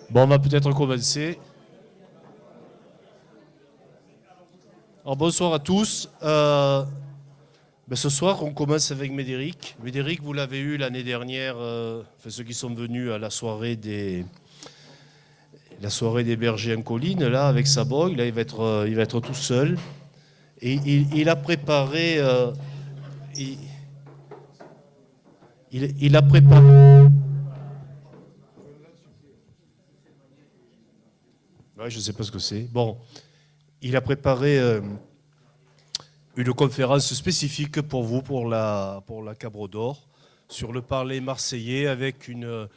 Bon, on va peut-être commencer. Alors, bonsoir à tous. Ce soir, on commence avec Médéric. Médéric, vous l'avez eu l'année dernière, ceux qui sont venus à la soirée des bergers en colline, là, avec sa boy. Là, il va être tout seul. Et il a préparé... il a préparé... Ouais, je ne sais pas ce que c'est. Bon, il a préparé une conférence spécifique pour vous, pour la Cabre d'Or, sur le parler marseillais avec une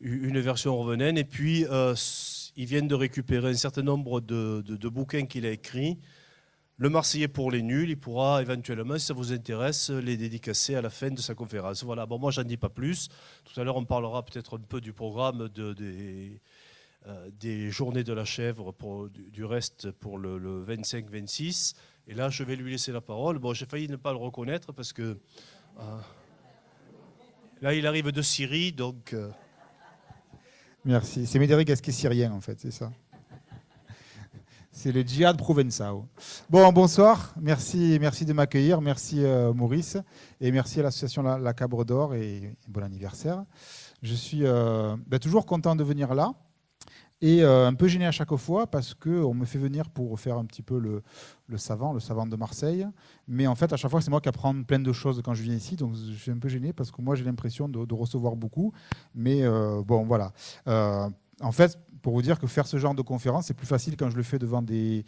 version revenaine. Et puis, ils viennent de récupérer un certain nombre de bouquins qu'il a écrits. Le Marseillais pour les nuls, il pourra éventuellement, si ça vous intéresse, les dédicacer à la fin de sa conférence. Voilà, bon, moi, j'en dis pas plus. Tout à l'heure, on parlera peut-être un peu du programme des Journées de la Chèvre, du reste pour le 25-26. Et là, je vais lui laisser la parole. Bon, j'ai failli ne pas le reconnaître parce que là, il arrive de Syrie, donc... Merci. C'est Médéric Gasquet syrien, en fait, c'est ça. C'est le djihad provençal. Bon, bonsoir. Merci de m'accueillir. Merci Maurice. Et merci à l'association La Cabre d'Or et bon anniversaire. Je suis toujours content de venir là. Et un peu gêné à chaque fois parce qu'on me fait venir pour faire un petit peu le savant de Marseille. Mais en fait, à chaque fois, c'est moi qui apprends plein de choses quand je viens ici. Donc, je suis un peu gêné parce que moi, j'ai l'impression de recevoir beaucoup. Mais bon, voilà. En fait, pour vous dire que faire ce genre de conférence, c'est plus facile quand je le fais devant des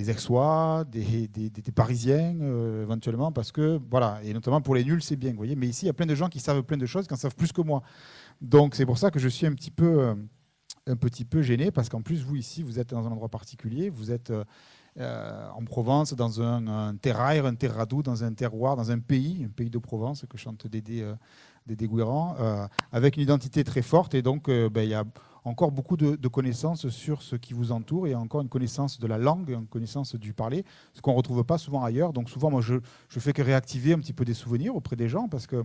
Aixois, des Parisiens, éventuellement, parce que, voilà, et notamment pour les nuls, c'est bien, vous voyez. Mais ici, il y a plein de gens qui savent plein de choses, qui en savent plus que moi. Donc, c'est pour ça que je suis un petit peu gêné, parce qu'en plus, vous, ici, vous êtes dans un endroit particulier, vous êtes en Provence, dans un terraire, un terradou, dans un terroir, dans un pays de Provence, que chante Dédé Guérand, avec une identité très forte, et donc il y a encore beaucoup de connaissances sur ce qui vous entoure, et encore une connaissance de la langue, une connaissance du parler, ce qu'on ne retrouve pas souvent ailleurs. Donc souvent, moi, je fais que réactiver un petit peu des souvenirs auprès des gens, parce que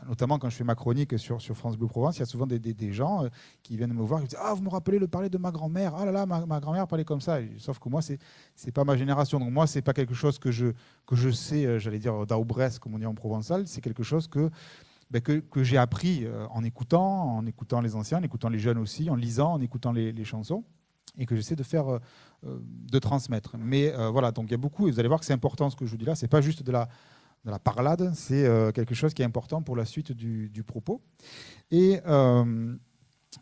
notamment quand je fais ma chronique sur France Bleu Provence, il y a souvent des gens qui viennent me voir et me disent « Ah, vous me rappelez le parler de ma grand-mère. Ah là là, ma grand-mère parlait comme ça. » Sauf que moi, c'est pas ma génération. Donc moi, c'est pas quelque chose que je sais, j'allais dire d'Aubres, comme on dit en provençal. C'est quelque chose que j'ai appris en écoutant les anciens, en écoutant les jeunes aussi, en lisant, en écoutant les chansons, et que j'essaie de transmettre. Mais voilà, donc il y a beaucoup, et vous allez voir que c'est important ce que je vous dis là, c'est pas juste de la parlade, c'est quelque chose qui est important pour la suite du propos. Et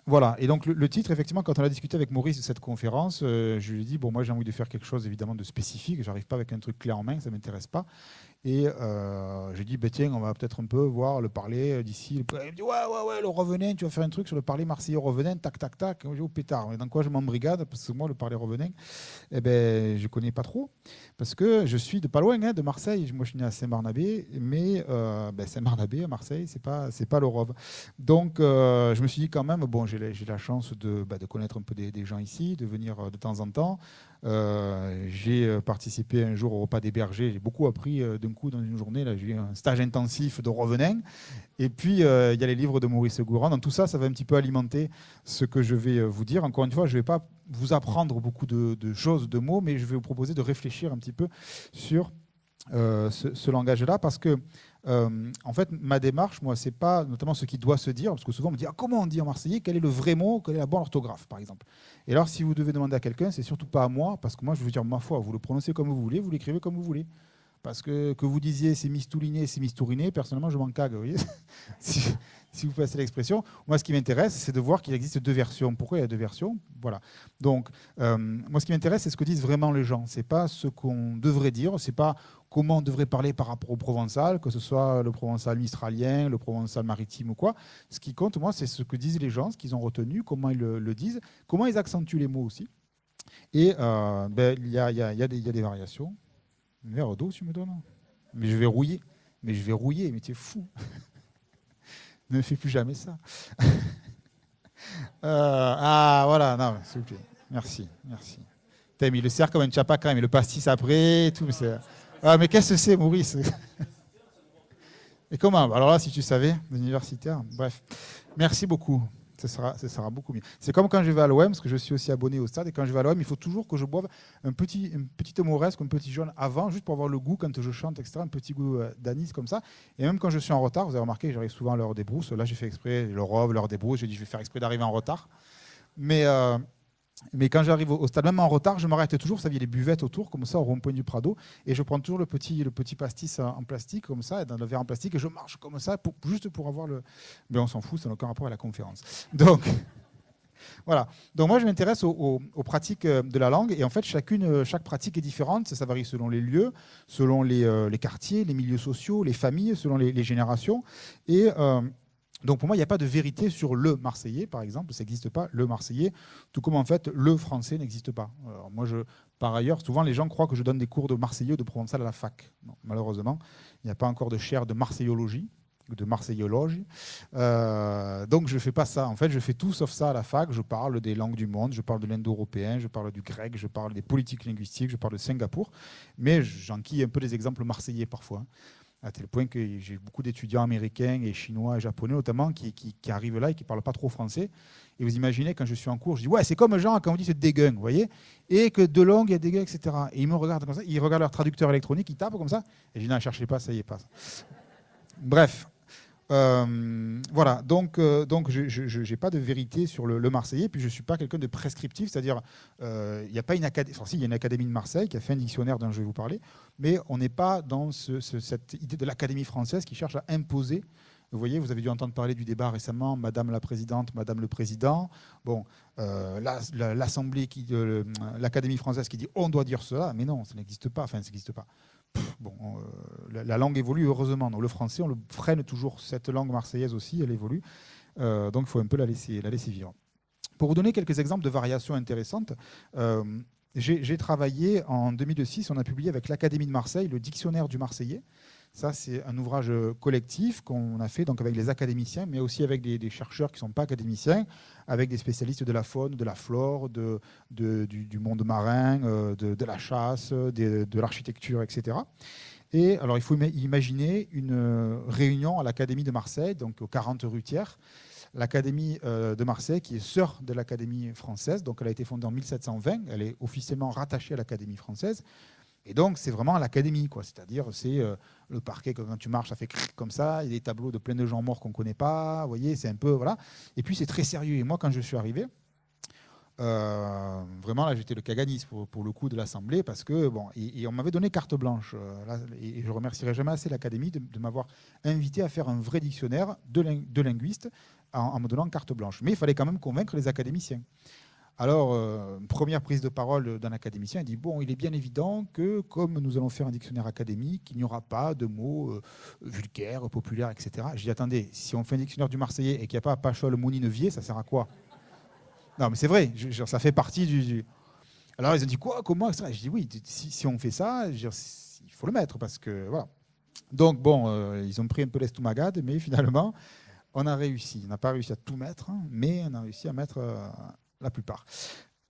voilà, et donc le titre, effectivement, quand on a discuté avec Maurice de cette conférence, je lui ai dit, bon, moi j'ai envie de faire quelque chose évidemment de spécifique, j'arrive pas avec un truc clé en main, ça ne m'intéresse pas. Et j'ai dit, tiens, on va peut-être un peu voir le parler d'ici. Il me dit, ouais, le revenin, tu vas faire un truc sur le parler marseillais revenin, tac, tac, tac. J'ai dit, oh pétard, mais dans quoi je m'embrigade? Parce que moi, le parler revenin, je ne connais pas trop. Parce que je suis de pas loin, de Marseille. Moi, je suis né à Saint-Barnabé, mais Saint-Barnabé, à Marseille, c'est pas le Rove. Donc, je me suis dit quand même, bon, j'ai la chance de connaître un peu des gens ici, de venir de temps en temps. J'ai participé un jour au repas des bergers, j'ai beaucoup appris d'un coup dans une journée, là, j'ai eu un stage intensif de revenin, et puis il y a les livres de Maurice Gourand. Donc tout ça, ça va un petit peu alimenter ce que je vais vous dire. Encore une fois, je ne vais pas vous apprendre beaucoup de choses, de mots, mais je vais vous proposer de réfléchir un petit peu sur ce langage-là, parce que en fait, ma démarche, moi, c'est pas notamment ce qui doit se dire, parce que souvent on me dit comment on dit en marseillais, quel est le vrai mot, quelle est la bonne orthographe, par exemple. Et alors, si vous devez demander à quelqu'un, c'est surtout pas à moi, parce que moi, je veux dire ma foi, vous le prononcez comme vous voulez, vous l'écrivez comme vous voulez. Parce que vous disiez c'est mistouliné, c'est mistouriné, personnellement, je m'en cague, vous voyez. si vous passez l'expression. Moi, ce qui m'intéresse, c'est de voir qu'il existe deux versions. Pourquoi il y a deux versions? Voilà. Donc, moi, ce qui m'intéresse, c'est ce que disent vraiment les gens. C'est pas ce qu'on devrait dire, c'est pas comment on devrait parler par rapport au provençal, que ce soit le provençal mistralien, le provençal maritime ou quoi. Ce qui compte, moi, c'est ce que disent les gens, ce qu'ils ont retenu, comment ils le disent, comment ils accentuent les mots aussi. Et il y a des variations. Un verre d'eau, tu me donnes? Mais je vais rouiller. Mais tu es fou. Ne fais plus jamais ça. Voilà, non, s'il vous plaît. Merci. T'as mis le cerf comme un chapaca, mais le pastis après, et tout. Mais qu'est-ce que c'est, Maurice? Et comment? Alors là, si tu savais, les universitaires, bref. Merci beaucoup. Ce sera beaucoup mieux. C'est comme quand je vais à l'OM, parce que je suis aussi abonné au stade, et quand je vais à l'OM, il faut toujours que je boive une petite moresque, un petit jaune avant, juste pour avoir le goût quand je chante, etc., un petit goût d'anis comme ça. Et même quand je suis en retard, vous avez remarqué, j'arrive souvent à l'heure des brousses. Là, j'ai fait exprès, le rove, l'heure des brousses, j'ai dit je vais faire exprès d'arriver en retard. Mais quand j'arrive au stade, même en retard, je m'arrête toujours. Vous savez, les buvettes autour, comme ça, au rond-point du Prado. Et je prends toujours le petit pastis en plastique, comme ça, dans le verre en plastique, et je marche comme ça, juste pour avoir le. Mais on s'en fout, ça n'a aucun rapport à la conférence. Donc, voilà. Donc, moi, je m'intéresse aux pratiques de la langue. Et en fait, chaque pratique est différente. Ça varie selon les lieux, selon les quartiers, les milieux sociaux, les familles, selon les générations. Et. Donc pour moi, il n'y a pas de vérité sur le Marseillais, par exemple, ça n'existe pas, le Marseillais, tout comme en fait le français n'existe pas. Alors moi, par ailleurs, souvent les gens croient que je donne des cours de marseillais ou de provençal à la fac. Non, malheureusement, il n'y a pas encore de chaire de marseillologie ou de marseillologie. Donc je ne fais pas ça. En fait, je fais tout sauf ça à la fac. Je parle des langues du monde, je parle de l'indo-européen, je parle du grec, je parle des politiques linguistiques, je parle de Singapour, mais j'enquille un peu des exemples marseillais parfois. À tel point que j'ai beaucoup d'étudiants américains et chinois et japonais notamment qui arrivent là et qui ne parlent pas trop français. Et vous imaginez, quand je suis en cours, je dis « Ouais, c'est comme genre quand on dit c'est dégueung, vous voyez ?» Et que de langue, il y a dégueung, etc. Et ils me regardent comme ça, ils regardent leur traducteur électronique, ils tapent comme ça. Et je dis « Non, cherchez pas, ça y est, pas. » Bref. Voilà, donc je n'ai pas de vérité sur le Marseillais, puis je ne suis pas quelqu'un de prescriptif, c'est-à-dire il n'y a pas une académie, enfin si, il y a une académie de Marseille qui a fait un dictionnaire dont je vais vous parler, mais on n'est pas dans cette idée de l'académie française qui cherche à imposer. Vous voyez, vous avez dû entendre parler du débat récemment, Madame la Présidente, Madame le Président. Bon, l'Assemblée, l'Académie française qui dit on doit dire cela, mais non, ça n'existe pas, enfin ça n'existe pas. Bon, la langue évolue heureusement. Donc, le français, on le freine toujours. Cette langue marseillaise aussi, elle évolue. Donc il faut un peu la laisser vivre. Pour vous donner quelques exemples de variations intéressantes, j'ai travaillé en 2006, on a publié avec l'Académie de Marseille le Dictionnaire du Marseillais. Ça, c'est un ouvrage collectif qu'on a fait donc avec les académiciens, mais aussi avec des chercheurs qui ne sont pas académiciens, avec des spécialistes de la faune, de la flore, du monde marin, de la chasse, de l'architecture, etc. Et alors, il faut imaginer une réunion à l'Académie de Marseille, donc aux 40 rue Thiers. L'Académie de Marseille, qui est sœur de l'Académie française, donc elle a été fondée en 1720, elle est officiellement rattachée à l'Académie française. Et donc, c'est vraiment l'académie, quoi. C'est-à-dire, c'est le parquet, quand tu marches, ça fait comme ça. Il y a des tableaux de plein de gens morts qu'on ne connaît pas. Vous voyez, c'est un peu. Voilà. Et puis, c'est très sérieux. Et moi, quand je suis arrivé, vraiment, là, j'étais le Caganis pour le coup de l'Assemblée, parce que, bon, et on m'avait donné carte blanche. Là, et je ne remercierai jamais assez l'Académie de m'avoir invité à faire un vrai dictionnaire de linguistes en me donnant carte blanche. Mais il fallait quand même convaincre les académiciens. Alors, première prise de parole d'un académicien, il dit « Bon, il est bien évident que, comme nous allons faire un dictionnaire académique, il n'y aura pas de mots vulgaires, populaires, etc. » Je dis « Attendez, si on fait un dictionnaire du Marseillais et qu'il n'y a pas Pachol, Mouni-Nevier, ça sert à quoi ?» Non, mais c'est vrai, ça fait partie du... Alors, ils ont dit « Quoi? Comment ?» etc. Je dis « Oui, si on fait ça, il faut le mettre, parce que... Voilà. » Donc, bon, ils ont pris un peu l'estoumagade, mais finalement, on a réussi. On n'a pas réussi à tout mettre, hein, mais on a réussi à mettre... la plupart.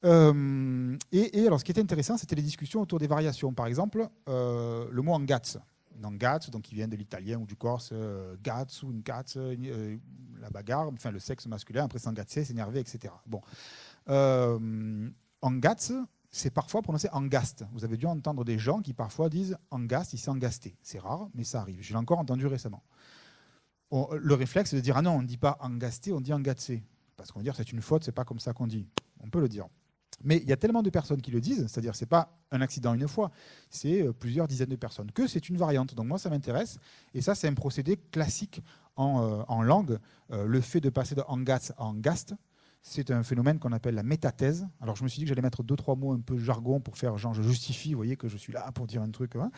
Et alors, ce qui était intéressant, c'était les discussions autour des variations. Par exemple, le mot angaz. Angaz, donc qui vient de l'italien ou du corse, gaz ou une gaz, la bagarre, enfin le sexe masculin, après s'engazer, s'énerver, etc. Bon. Angaz, c'est parfois prononcé angaste. Vous avez dû entendre des gens qui parfois disent angaste, il s'est engasté. C'est rare, mais ça arrive. Je l'ai encore entendu récemment. Le réflexe, c'est de dire ah non, on ne dit pas angasté, on dit angazé. Parce qu'on va dire c'est une faute, c'est pas comme ça qu'on dit. On peut le dire. Mais il y a tellement de personnes qui le disent, c'est-à-dire c'est pas un accident une fois, c'est plusieurs dizaines de personnes, que c'est une variante. Donc moi ça m'intéresse. Et ça c'est un procédé classique en langue. Le fait de passer de angas à angaste, c'est un phénomène qu'on appelle la métathèse. Alors je me suis dit que j'allais mettre 2-3 mots un peu jargon pour faire genre je justifie, vous voyez que je suis là pour dire un truc. Hein.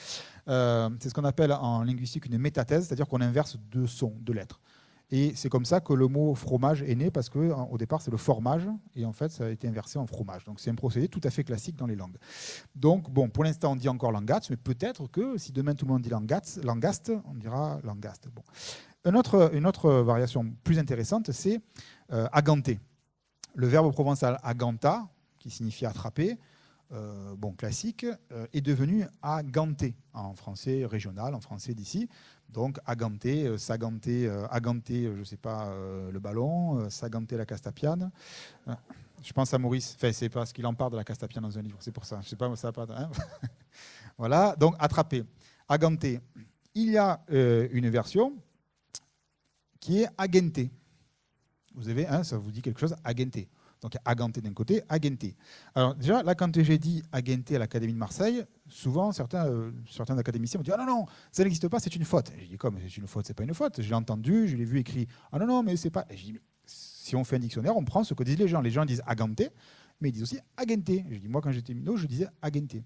C'est ce qu'on appelle en linguistique une métathèse, c'est-à-dire qu'on inverse deux sons, deux lettres. Et c'est comme ça que le mot fromage est né, parce qu'au départ, c'est le formage, et en fait, ça a été inversé en fromage. Donc, c'est un procédé tout à fait classique dans les langues. Donc, bon, pour l'instant, on dit encore langaste, mais peut-être que si demain tout le monde dit langaste, on dira langaste. Bon. Une autre variation plus intéressante, c'est aganter. Le verbe provençal aganta, qui signifie attraper, classique, est devenu aganter en français régional, en français d'ici. Donc, aganter, saganter, aganter, je ne sais pas, le ballon, saganter la castapiane. Je pense à Maurice, enfin, c'est parce qu'il en parle de la castapiane dans un livre, c'est pour ça. Je sais pas, ça va pas. Hein. Voilà, donc attraper, aganter. Il y a une version qui est agenter. Vous avez, ça vous dit quelque chose, agenter. Donc, aganter d'un côté, agenter. Alors, déjà, là, quand j'ai dit agenter à l'Académie de Marseille, souvent, certains académiciens me disent « Ah non, non, ça n'existe pas, c'est une faute. » Je dis « Comme c'est une faute, c'est pas une faute. Je l'ai entendu, je l'ai vu écrit. Ah non, non, mais c'est pas. » Je dis « Si on fait un dictionnaire, on prend ce que disent les gens. Les gens disent agenter, mais ils disent aussi agenter. » Je dis « Moi, quand j'étais minot, je disais agenter. »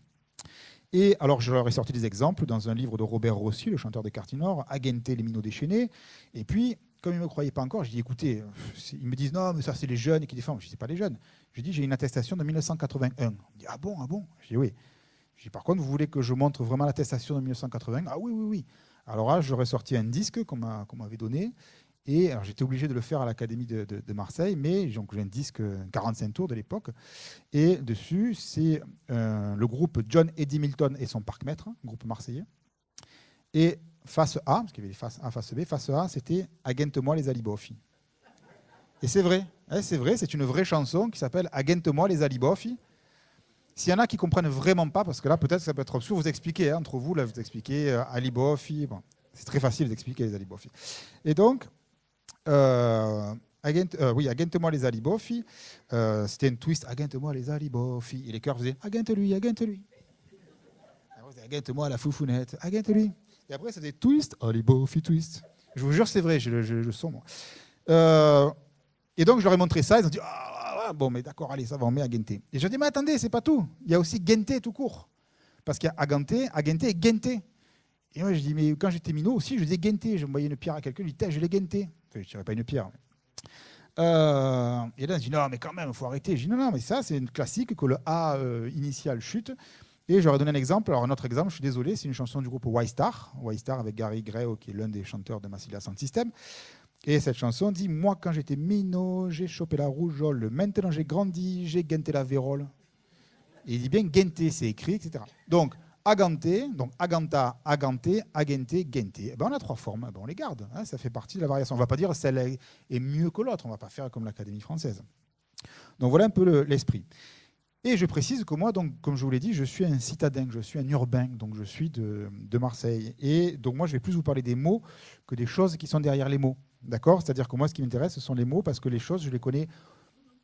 Et alors, je leur ai sorti des exemples dans un livre de Robert Rossi, le chanteur des Quartiers Nord, agenter les minots déchaînés. Et puis, comme ils ne me croyaient pas encore, je dis écoutez, ils me disent non, mais ça c'est les jeunes qui défendent. Je dis c'est pas les jeunes. Je dis j'ai une attestation de 1981. On dit ah bon, ah bon. Je dis oui. Je dis par contre, vous voulez que je montre vraiment l'attestation de 1981 ? Ah oui, oui, oui. Alors là, j'aurais sorti un disque qu'on m'avait donné. Et alors j'étais obligé de le faire à l'Académie de Marseille, mais donc, j'ai un disque 45 tours de l'époque. Et dessus, c'est le groupe John Eddie Milton et son parc-mètre, groupe marseillais. Et face A, parce qu'il y avait face A, face B, face A, c'était « Agente-moi les alibofs ». Et c'est vrai, c'est une vraie chanson qui s'appelle « Agente-moi les alibofs ». S'il y en a qui ne comprennent vraiment pas, parce que là, peut-être ça peut être obscur, vous expliquez, entre vous, là, vous expliquez alibofs. Bon, c'est très facile d'expliquer les alibofs. Et donc, Agente-moi les alibofs, c'était une twist « Agente-moi les alibofs ». Et les chœurs faisaient « Agente-lui, agente-lui ». Agente-moi la foufounette, agente-lui. Et après, c'était twist, alibofi twist. Je vous jure, c'est vrai, je sens moi. Et donc, je leur ai montré ça. Ils ont dit, bon, mais d'accord, allez, ça va, on met agente. Et je dis, mais attendez, c'est pas tout. Il y a aussi gente tout court. Parce qu'il y a agente et gente. Et moi, je dis, mais quand j'étais minot aussi, je disais gente. Je voyais une pierre à quelqu'un, je dis, je l'ai gente. Enfin, je ne dirais pas une pierre. Et là, je dis, non, mais quand même, il faut arrêter. Je dis, non, mais ça, c'est une classique que le A initial chute. Et j'aurais donné un exemple. Alors, un autre exemple, je suis désolé, c'est une chanson du groupe Y-Star. Y-Star avec Gary Gray, qui est l'un des chanteurs de Massilia Sound System. Et cette chanson dit « Moi, quand j'étais minot, j'ai chopé la rougeole. Maintenant, j'ai grandi, j'ai guenté la vérole. » Et il dit bien « guenté », c'est écrit, etc. Donc, aganté, donc aganta, aganté, agenté, guenté. On a 3 formes, on les garde. Hein, ça fait partie de la variation. On ne va pas dire celle est mieux que l'autre. On ne va pas faire comme l'Académie française. Donc, voilà un peu l'esprit. Et je précise que moi, donc, comme je vous l'ai dit, je suis un citadin, je suis un urbain, donc je suis de Marseille. Et donc moi, je vais plus vous parler des mots que des choses qui sont derrière les mots. D'accord ? C'est-à-dire que moi, ce qui m'intéresse, ce sont les mots, parce que les choses, je ne les connais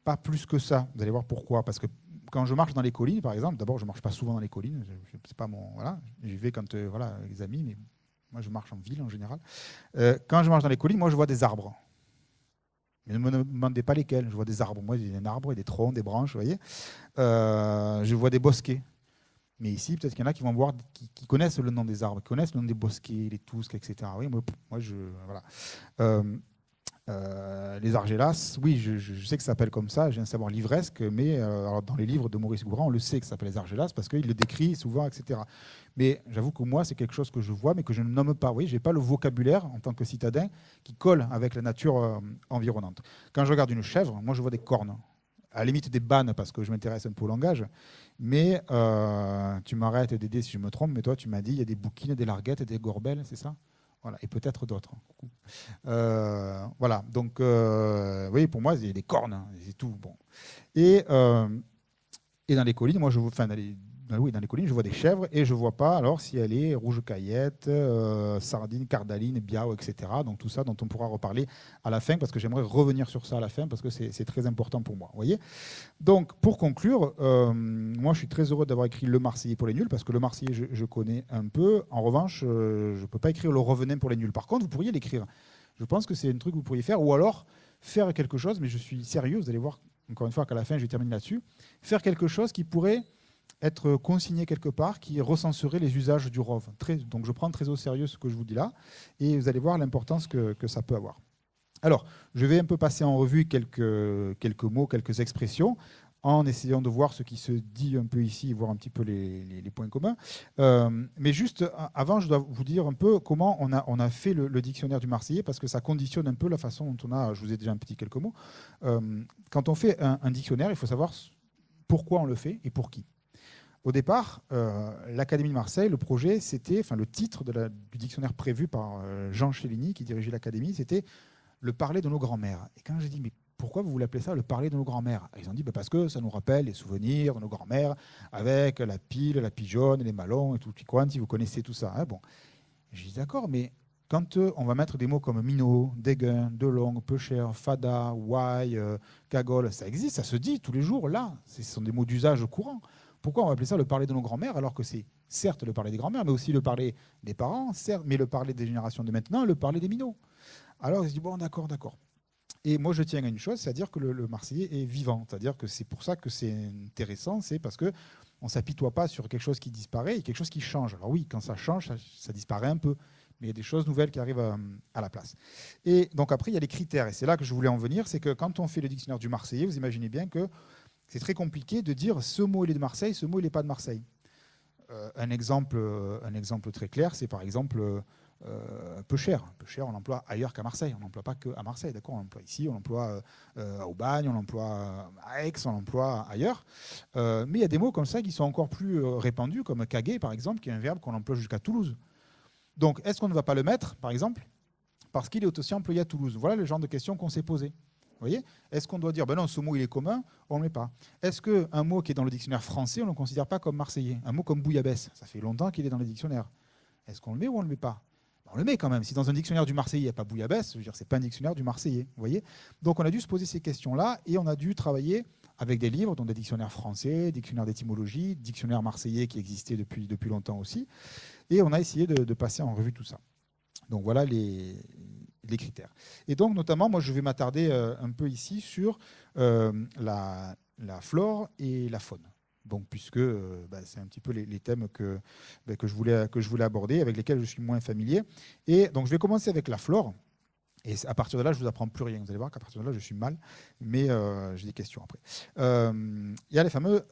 pas plus que ça. Vous allez voir pourquoi. Parce que quand je marche dans les collines, par exemple, d'abord, je ne marche pas souvent dans les collines. C'est pas mon, voilà, j'y vais quand voilà, les amis, mais moi, je marche en ville en général. Quand je marche dans les collines, moi, je vois des arbres. Mais ne me demandez pas lesquels. Je vois des arbres. Moi, j'ai un arbre et des troncs, des branches, vous voyez. Je vois des bosquets. Mais ici, peut-être qu'il y en a qui vont voir, qui connaissent le nom des arbres, qui connaissent le nom des bosquets, les tousques, etc. Oui, moi voilà. Les argelas, oui, je sais que ça s'appelle comme ça, j'ai un savoir livresque, mais alors dans les livres de Maurice Gourand, on le sait que ça s'appelle les argelas parce qu'il le décrit souvent, etc. Mais j'avoue que moi, c'est quelque chose que je vois, mais que je ne nomme pas. Oui, je n'ai pas le vocabulaire en tant que citadin qui colle avec la nature environnante. Quand je regarde une chèvre, moi, je vois des cornes. À la limite des bannes, parce que je m'intéresse un peu au langage. Mais tu m'arrêtes, Dédé, si je me trompe, mais toi, tu m'as dit il y a des bouquines, des larguettes, des gorbelles, c'est ça ? Voilà, et peut-être d'autres. Voilà, donc, oui, pour moi, il y a des cornes, hein, c'est tout. Bon. Et dans les collines, moi, dans les collines, je vois des chèvres et je ne vois pas alors si elle est rouge caillette, sardine, cardaline, biao, etc. Donc tout ça dont on pourra reparler à la fin parce que j'aimerais revenir sur ça à la fin parce que c'est très important pour moi. Voyez. Donc pour conclure, moi je suis très heureux d'avoir écrit Le Marseillais pour les nuls parce que Le Marseillais je connais un peu. En revanche, je ne peux pas écrire Le Revenant pour les nuls. Par contre, vous pourriez l'écrire. Je pense que c'est un truc que vous pourriez faire ou alors faire quelque chose, mais je suis sérieux, vous allez voir encore une fois qu'à la fin je termine là-dessus, faire quelque chose qui pourrait être consigné quelque part, qui recenserait les usages du rove. Donc je prends très au sérieux ce que je vous dis là, et vous allez voir l'importance que ça peut avoir. Alors, je vais un peu passer en revue quelques mots, quelques expressions, en essayant de voir ce qui se dit un peu ici, voir un petit peu les points communs. Mais juste avant, je dois vous dire un peu comment on a fait le dictionnaire du Marseillais, parce que ça conditionne un peu la façon dont on a, je vous ai déjà un petit quelques mots. Quand on fait un dictionnaire, il faut savoir pourquoi on le fait et pour qui. Au départ, l'Académie de Marseille, le projet, c'était, enfin le titre du dictionnaire prévu par Jean Chéligny, qui dirigeait l'Académie, c'était le parler de nos grands-mères. Et quand j'ai dit, mais pourquoi vous voulez appeler ça le parler de nos grands-mères? Ils ont dit, parce que ça nous rappelle les souvenirs de nos grands-mères avec la pile, la pigeonne, les malons et tout quanti, vous connaissez tout ça. Hein, bon. J'ai dit, d'accord, mais quand on va mettre des mots comme minot, déguin, delong, peu cher, fada, ouaille, cagole, ça existe, ça se dit tous les jours, là. Ce sont des mots d'usage courant. Pourquoi on va appeler ça le parler de nos grands-mères alors que c'est certes le parler des grands-mères, mais aussi le parler des parents, certes, mais le parler des générations de maintenant, le parler des minots. Alors, je dis, bon, d'accord. Et moi, je tiens à une chose, c'est-à-dire que le Marseillais est vivant. C'est-à-dire que c'est pour ça que c'est intéressant, c'est parce qu'on ne s'apitoie pas sur quelque chose qui disparaît et quelque chose qui change. Alors oui, quand ça change, ça disparaît un peu, mais il y a des choses nouvelles qui arrivent à la place. Et donc après, il y a les critères, et c'est là que je voulais en venir, c'est que quand on fait le dictionnaire du Marseillais, vous imaginez bien que c'est très compliqué de dire ce mot il est de Marseille, ce mot il n'est pas de Marseille. Un exemple très clair, c'est par exemple peu cher. Peu cher, on l'emploie ailleurs qu'à Marseille. On n'emploie pas qu'à Marseille, d'accord. On l'emploie ici, on l'emploie à Aubagne, on l'emploie à Aix, on l'emploie ailleurs. Mais il y a des mots comme ça qui sont encore plus répandus, comme caguer par exemple, qui est un verbe qu'on emploie jusqu'à Toulouse. Donc, est-ce qu'on ne va pas le mettre, par exemple, parce qu'il est aussi employé à Toulouse? Voilà le genre de questions qu'on s'est posées. Vous voyez? Est-ce qu'on doit dire, ben non, ce mot il est commun, on ne le met pas? Est-ce qu'un mot qui est dans le dictionnaire français, on ne le considère pas comme marseillais? Un mot comme bouillabaisse, ça fait longtemps qu'il est dans les dictionnaires. Est-ce qu'on le met ou on ne le met pas? On le met quand même. Si dans un dictionnaire du Marseillais, il n'y a pas bouillabaisse, je veux dire, ce n'est pas un dictionnaire du Marseillais. Vous voyez? Donc on a dû se poser ces questions-là et on a dû travailler avec des livres, dont des dictionnaires français, dictionnaires d'étymologie, dictionnaires marseillais qui existaient depuis longtemps aussi. Et on a essayé de passer en revue tout ça. Donc voilà les critères. Et donc notamment, moi je vais m'attarder un peu ici sur la flore et la faune. Donc, puisque c'est un petit peu les thèmes que je voulais aborder, avec lesquels je suis moins familier. Et donc, je vais commencer avec la flore. Et à partir de là, je ne vous apprends plus rien. Vous allez voir qu'à partir de là, je suis mal, mais j'ai des questions après. Il y a les fameux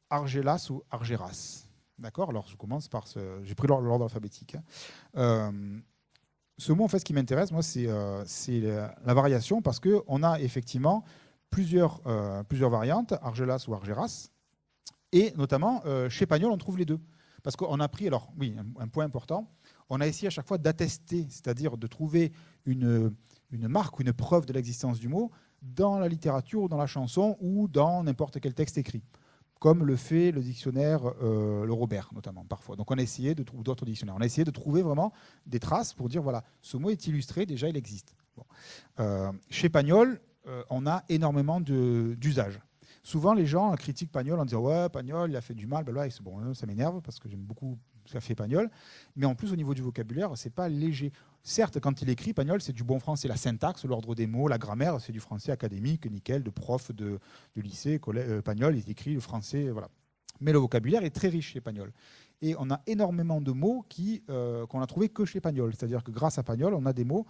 argelas ou argeras. D'accord? Alors, je commence par j'ai pris l'ordre alphabétique. Ce mot, en fait, ce qui m'intéresse, moi, c'est la variation, parce qu'on a effectivement plusieurs variantes, argelas ou argeras. Et notamment, chez Pagnol, on trouve les deux. Parce qu'on a pris, alors oui, un point important, on a essayé à chaque fois d'attester, c'est-à-dire de trouver une marque ou une preuve de l'existence du mot dans la littérature ou dans la chanson ou dans n'importe quel texte écrit, comme le fait le dictionnaire le Robert, notamment, parfois. Donc on a essayé de trouver d'autres dictionnaires. On a essayé de trouver vraiment des traces pour dire, voilà, ce mot est illustré, déjà il existe. Bon. Chez Pagnol, on a énormément d'usages. Souvent, les gens critiquent Pagnol en disant « Ouais, Pagnol, il a fait du mal. » Bon, ça m'énerve parce que j'aime beaucoup ce qu'a fait Pagnol. Mais en plus, au niveau du vocabulaire, c'est pas léger. Certes, quand il écrit, Pagnol, c'est du bon français. La syntaxe, l'ordre des mots, la grammaire, c'est du français académique, nickel, de prof de lycée. Pagnol, il écrit le français, voilà. Mais le vocabulaire est très riche chez Pagnol. Et on a énormément de mots qu'on n'a trouvé que chez Pagnol. C'est-à-dire que grâce à Pagnol, on a des mots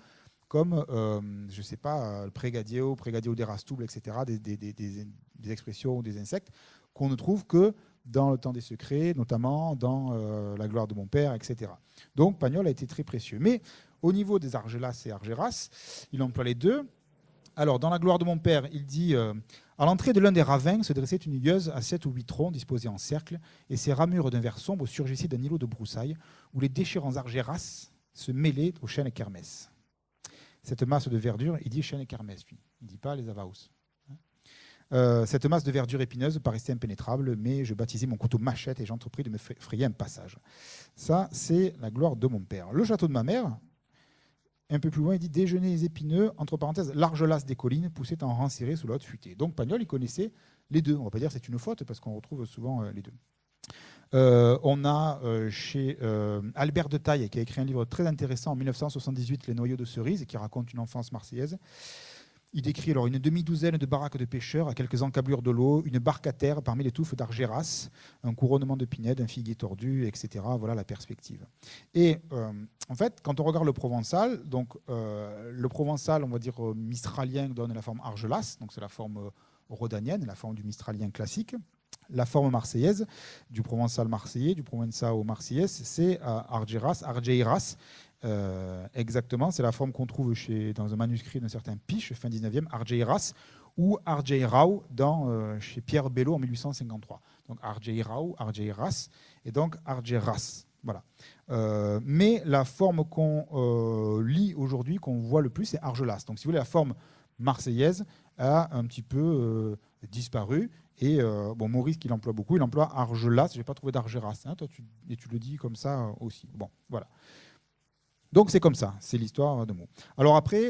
comme, je ne sais pas, prégadio d'Erastouble, etc., des expressions ou des insectes qu'on ne trouve que dans le temps des secrets, notamment dans La gloire de mon père, etc. Donc Pagnol a été très précieux. Mais au niveau des argelas et argeras, il emploie les deux. Alors, dans La gloire de mon père, il dit à l'entrée de l'un des ravins se dressait une gueuse à 7 ou 8 troncs disposés en cercle, et ses ramures d'un vert sombre surgissaient d'un îlot de broussailles, où les déchirants argeras se mêlaient aux chênes kermès. Cette masse de verdure, il dit chêne et kermès, lui. Il ne dit pas les avaos. Cette masse de verdure épineuse paraissait impénétrable, mais je baptisai mon couteau machette et j'entrepris de me frayer un passage. Ça, c'est La gloire de mon père. Le château de ma mère, un peu plus loin, il dit déjeuner épineux, entre parenthèses, l'argelas des collines poussait en rang serré sous la haute futée. Donc Pagnol, il connaissait les deux. On ne va pas dire que c'est une faute, parce qu'on retrouve souvent les deux. On a chez Albert de Taille, qui a écrit un livre très intéressant en 1978, Les noyaux de cerises, qui raconte une enfance marseillaise. Il décrit alors une demi-douzaine de baraques de pêcheurs à quelques encablures de l'eau, une barque à terre parmi les touffes d'argeras, un couronnement de pinèdes, un figuier tordu, etc. Voilà la perspective. Et en fait, quand on regarde le provençal, donc le provençal, on va dire mistralien, donne la forme argelas, donc c'est la forme rhodanienne, la forme du mistralien classique. La forme marseillaise, du provençal marseillais, du provençal marseillais, c'est argeras, argeiras. Exactement, c'est la forme qu'on trouve dans un manuscrit d'un certain Piche, fin 19e, argeiras, ou argeirau chez Pierre Bello en 1853. donc Argeirau, Argeiras, et donc Argeras. Voilà. Mais la forme qu'on lit aujourd'hui, qu'on voit le plus, c'est Argelas. Donc, si vous voulez, la forme marseillaise a un petit peu disparu. Et bon, Maurice, qui l'emploie beaucoup, il emploie Argelas. Je n'ai pas trouvé d'Argeras. Hein, toi, et tu le dis comme ça aussi. Bon, voilà. Donc, c'est comme ça. C'est l'histoire de mots. Alors après,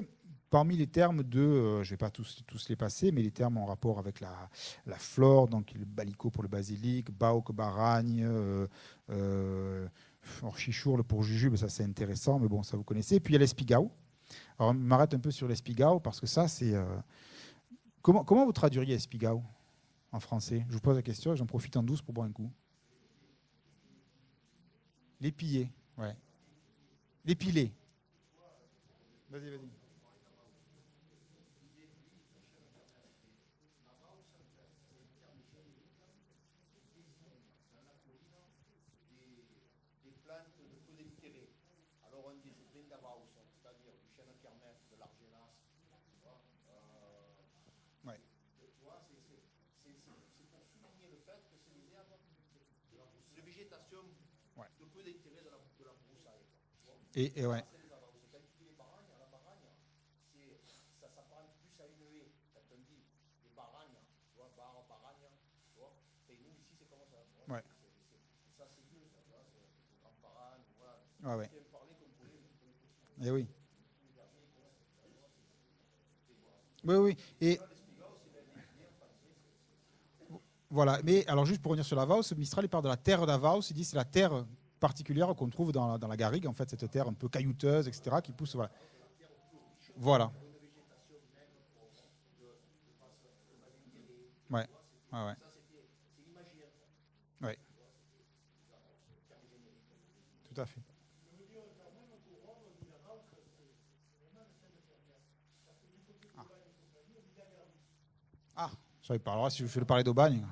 parmi les termes de, je ne vais pas tous les passer, mais les termes en rapport avec la flore, donc le balico pour le basilic, baoc, baragne, orchichour pour jujube, ça c'est intéressant, mais bon, ça vous connaissez. Et puis il y a l'espigao. Alors, je m'arrête un peu sur l'espigao parce que ça, c'est. Comment vous traduiriez espigao en français? Je vous pose la question et j'en profite en douce pour boire un coup. L'épiller, ouais. L'épiler. Vas-y, vas-y. Et ouais. Ouais. Ouais, ouais. Et oui. Oui, oui. Et voilà. Mais alors, juste pour revenir sur la Vauce, Mistral, il parle de la terre d'Avaus. Il dit que c'est la terre particulière qu'on trouve dans la garrigue, en fait, cette terre un peu caillouteuse, etc., qui pousse. Voilà. Voilà. Ouais. Ouais, ouais. Ouais. Tout à fait. Ah, je savais pas. Alors, si je fais le parler d'Aubagne,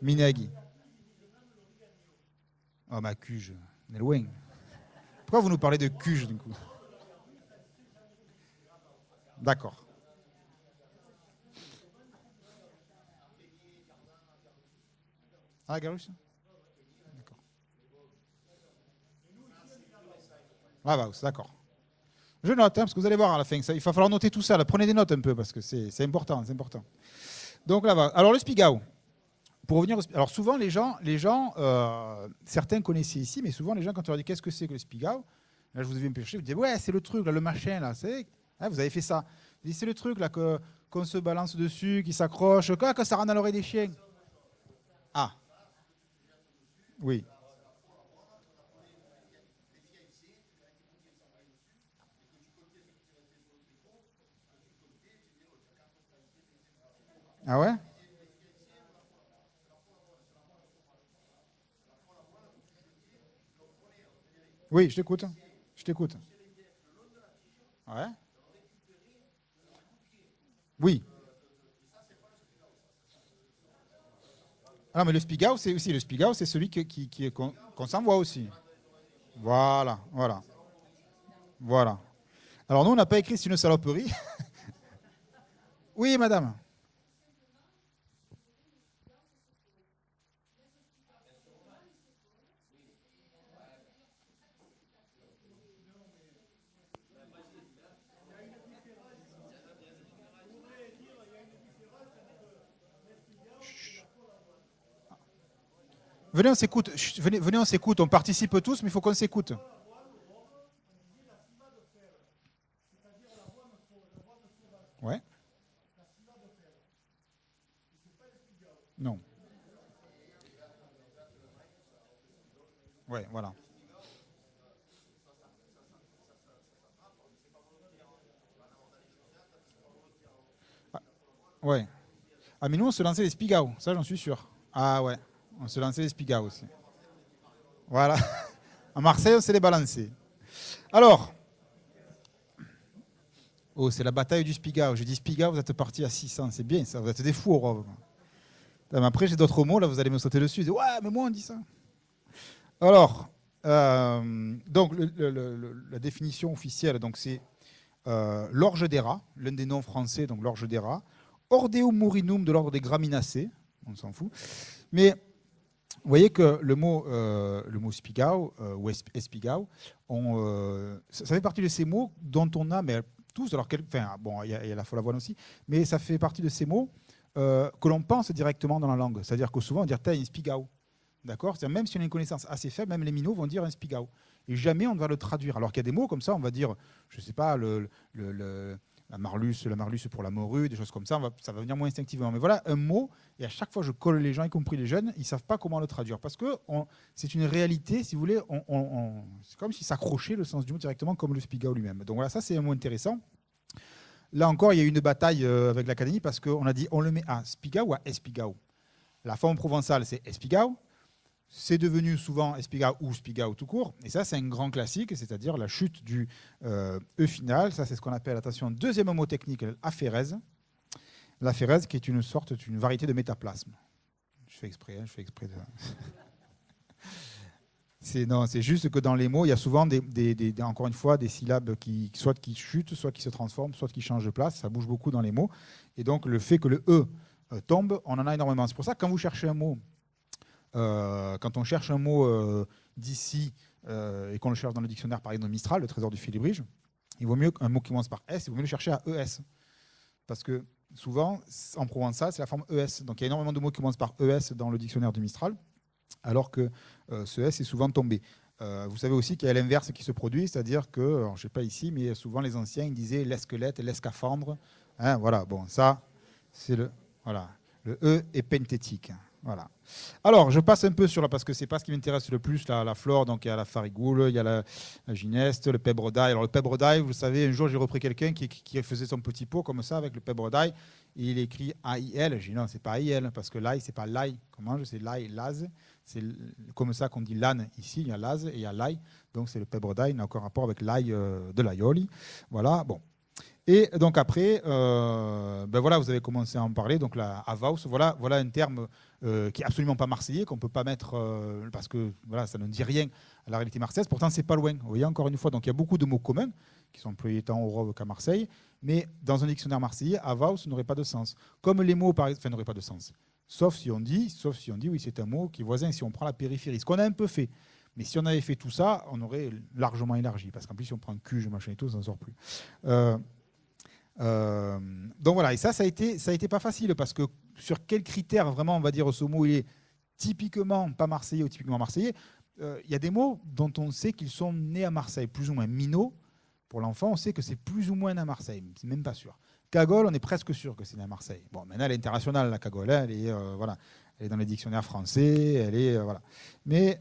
Minegui. Oh, ma cuge, on est loin. Pourquoi vous nous parlez de cuge, du coup? D'accord. Ah, Garus? D'accord. Ah, bah, d'accord. Je note, hein, parce que vous allez voir à la fin, ça, il va falloir noter tout ça. Là. Prenez des notes un peu, parce que c'est important, c'est important. Donc là, alors le spigao. Pour revenir alors souvent, les gens certains connaissaient ici, mais souvent, les gens, quand on leur dit qu'est-ce que c'est que le spigao, là, je vous ai vu me pêcher, vous dites, ouais, c'est le truc, là, le machin, là, hein, vous avez fait ça. C'est le truc, là, qu'on se balance dessus, qui s'accroche, que ça rentre dans l'oreille des chiens. Ah, oui. Ah ouais? Oui, je t'écoute. Je t'écoute. Ouais. Oui. Ah, mais le spigao, c'est aussi le spigao, c'est celui qu'on s'envoie aussi. Voilà, voilà, voilà. Alors nous, on n'a pas écrit c'est une saloperie. Oui, madame. Venez, on s'écoute. Venez, on s'écoute. On participe tous, mais il faut qu'on s'écoute. Ouais. Non. Ouais, voilà. Ah, ouais. Ah, mais nous, on se lançait les spigao. Ça, j'en suis sûr. Ah ouais. On se lançait les spigao aussi. Voilà. À Marseille, on s'est les balancer. Alors. Oh, c'est la bataille du spigao. Je dis spigao, vous êtes parti à 600. C'est bien ça. Vous êtes des fous, Rob. Après, j'ai d'autres mots. Là, vous allez me sauter dessus. Ouais, mais moi, on dit ça. Alors, donc, la définition officielle, donc, c'est l'orge des rats, l'un des noms français, donc l'orge des rats. Ordeum murinum de l'ordre des graminacées. On s'en fout. Mais Vous voyez que le mot Spigau ou Espigau, ça fait partie de ces mots dont on a, mais tous, alors bon, il y a la Follavoine aussi, mais ça fait partie de ces mots que l'on pense directement dans la langue. C'est-à-dire que souvent on dit t'as un Spigau. D'accord ? C'est-à-dire même si on a une connaissance assez faible, même les minots vont dire un Spigau. Et jamais on ne va le traduire. Alors qu'il y a des mots comme ça, on va dire, je ne sais pas, la marluce pour la morue, des choses comme ça, ça va venir moins instinctivement. Mais voilà un mot, et à chaque fois je colle les gens, y compris les jeunes, ils ne savent pas comment le traduire. Parce que c'est une réalité, si vous voulez, c'est comme si s'accrochait le sens du mot directement comme le Spigau lui-même. Donc voilà, ça c'est un mot intéressant. Là encore, il y a eu une bataille avec l'Académie parce qu'on a dit on le met à Spigau ou à Espigau. La forme provençale, c'est Espigau. C'est devenu souvent Espigau ou Spigau tout court. Et ça, c'est un grand classique, c'est-à-dire la chute du E final. Ça, c'est ce qu'on appelle, attention, deuxième mot technique, l'aphérèse. L'aphérèse qui est une variété de métaplasme. Je fais exprès de... C'est juste que dans les mots, il y a souvent, encore une fois, des syllabes soit qui chutent, soit qui se transforment, soit qui changent de place. Ça bouge beaucoup dans les mots. Et donc, le fait que le E tombe, on en a énormément. C'est pour ça que quand vous cherchez un mot, quand on cherche un mot d'ici et qu'on le cherche dans le dictionnaire, par exemple Mistral, le trésor du Félibrige, il vaut mieux un mot qui commence par S, il vaut mieux le chercher à ES. Parce que souvent, en provençal, c'est la forme ES. Donc il y a énormément de mots qui commencent par ES dans le dictionnaire du Mistral, alors que ce S est souvent tombé. Vous savez aussi qu'il y a l'inverse qui se produit, c'est-à-dire que, alors, je ne sais pas ici, mais souvent les anciens ils disaient l'esquelette, l'escaphandre. Hein, voilà, bon, ça, c'est le E est penthétique. Voilà. Alors, je passe un peu sur parce que c'est pas ce qui m'intéresse le plus, la flore. Donc, il y a la farigoule, il y a la gineste, le pèbre d'ail. Alors, le pèbre d'ail, vous savez, un jour, j'ai repris quelqu'un qui faisait son petit pot comme ça avec le pèbre d'ail. Et il écrit A-I-L. J'ai dit non, c'est pas A-I-L parce que l'ail, c'est pas l'ail. Comment c'est l'ail, l'az. C'est comme ça qu'on dit l'âne ici. Il y a l'az et il y a l'ail. Donc, c'est le pèbre d'ail. Il n'a aucun rapport avec l'ail de l'aioli. Voilà, bon. Et donc après, voilà, vous avez commencé à en parler. Donc la Avaus, voilà un terme qui est absolument pas marseillais, qu'on peut pas mettre parce que voilà, ça ne dit rien à la réalité marseillaise. Pourtant, c'est pas loin. Vous voyez encore une fois. Donc il y a beaucoup de mots communs qui sont employés tant au Rove qu'à Marseille, mais dans un dictionnaire marseillais, Avaus n'aurait pas de sens. Comme les mots, n'auraient pas de sens. Sauf si on dit, oui, c'est un mot qui est voisin. Si on prend la périphérie, ce qu'on a un peu fait. Mais si on avait fait tout ça, on aurait largement élargi. Parce qu'en plus, si on prend cuge, machin et tout, ça n'en sort plus. Donc voilà, et ça a été pas facile parce que sur quels critères vraiment on va dire ce mot il est typiquement pas marseillais ou typiquement marseillais. Il y a des mots dont on sait qu'ils sont nés à Marseille, plus ou moins. Minot, pour l'enfant, on sait que c'est plus ou moins né à Marseille, c'est même pas sûr. Cagole, on est presque sûr que c'est né à Marseille. Bon, maintenant elle est internationale la cagole, hein, elle est dans les dictionnaires français, voilà. Mais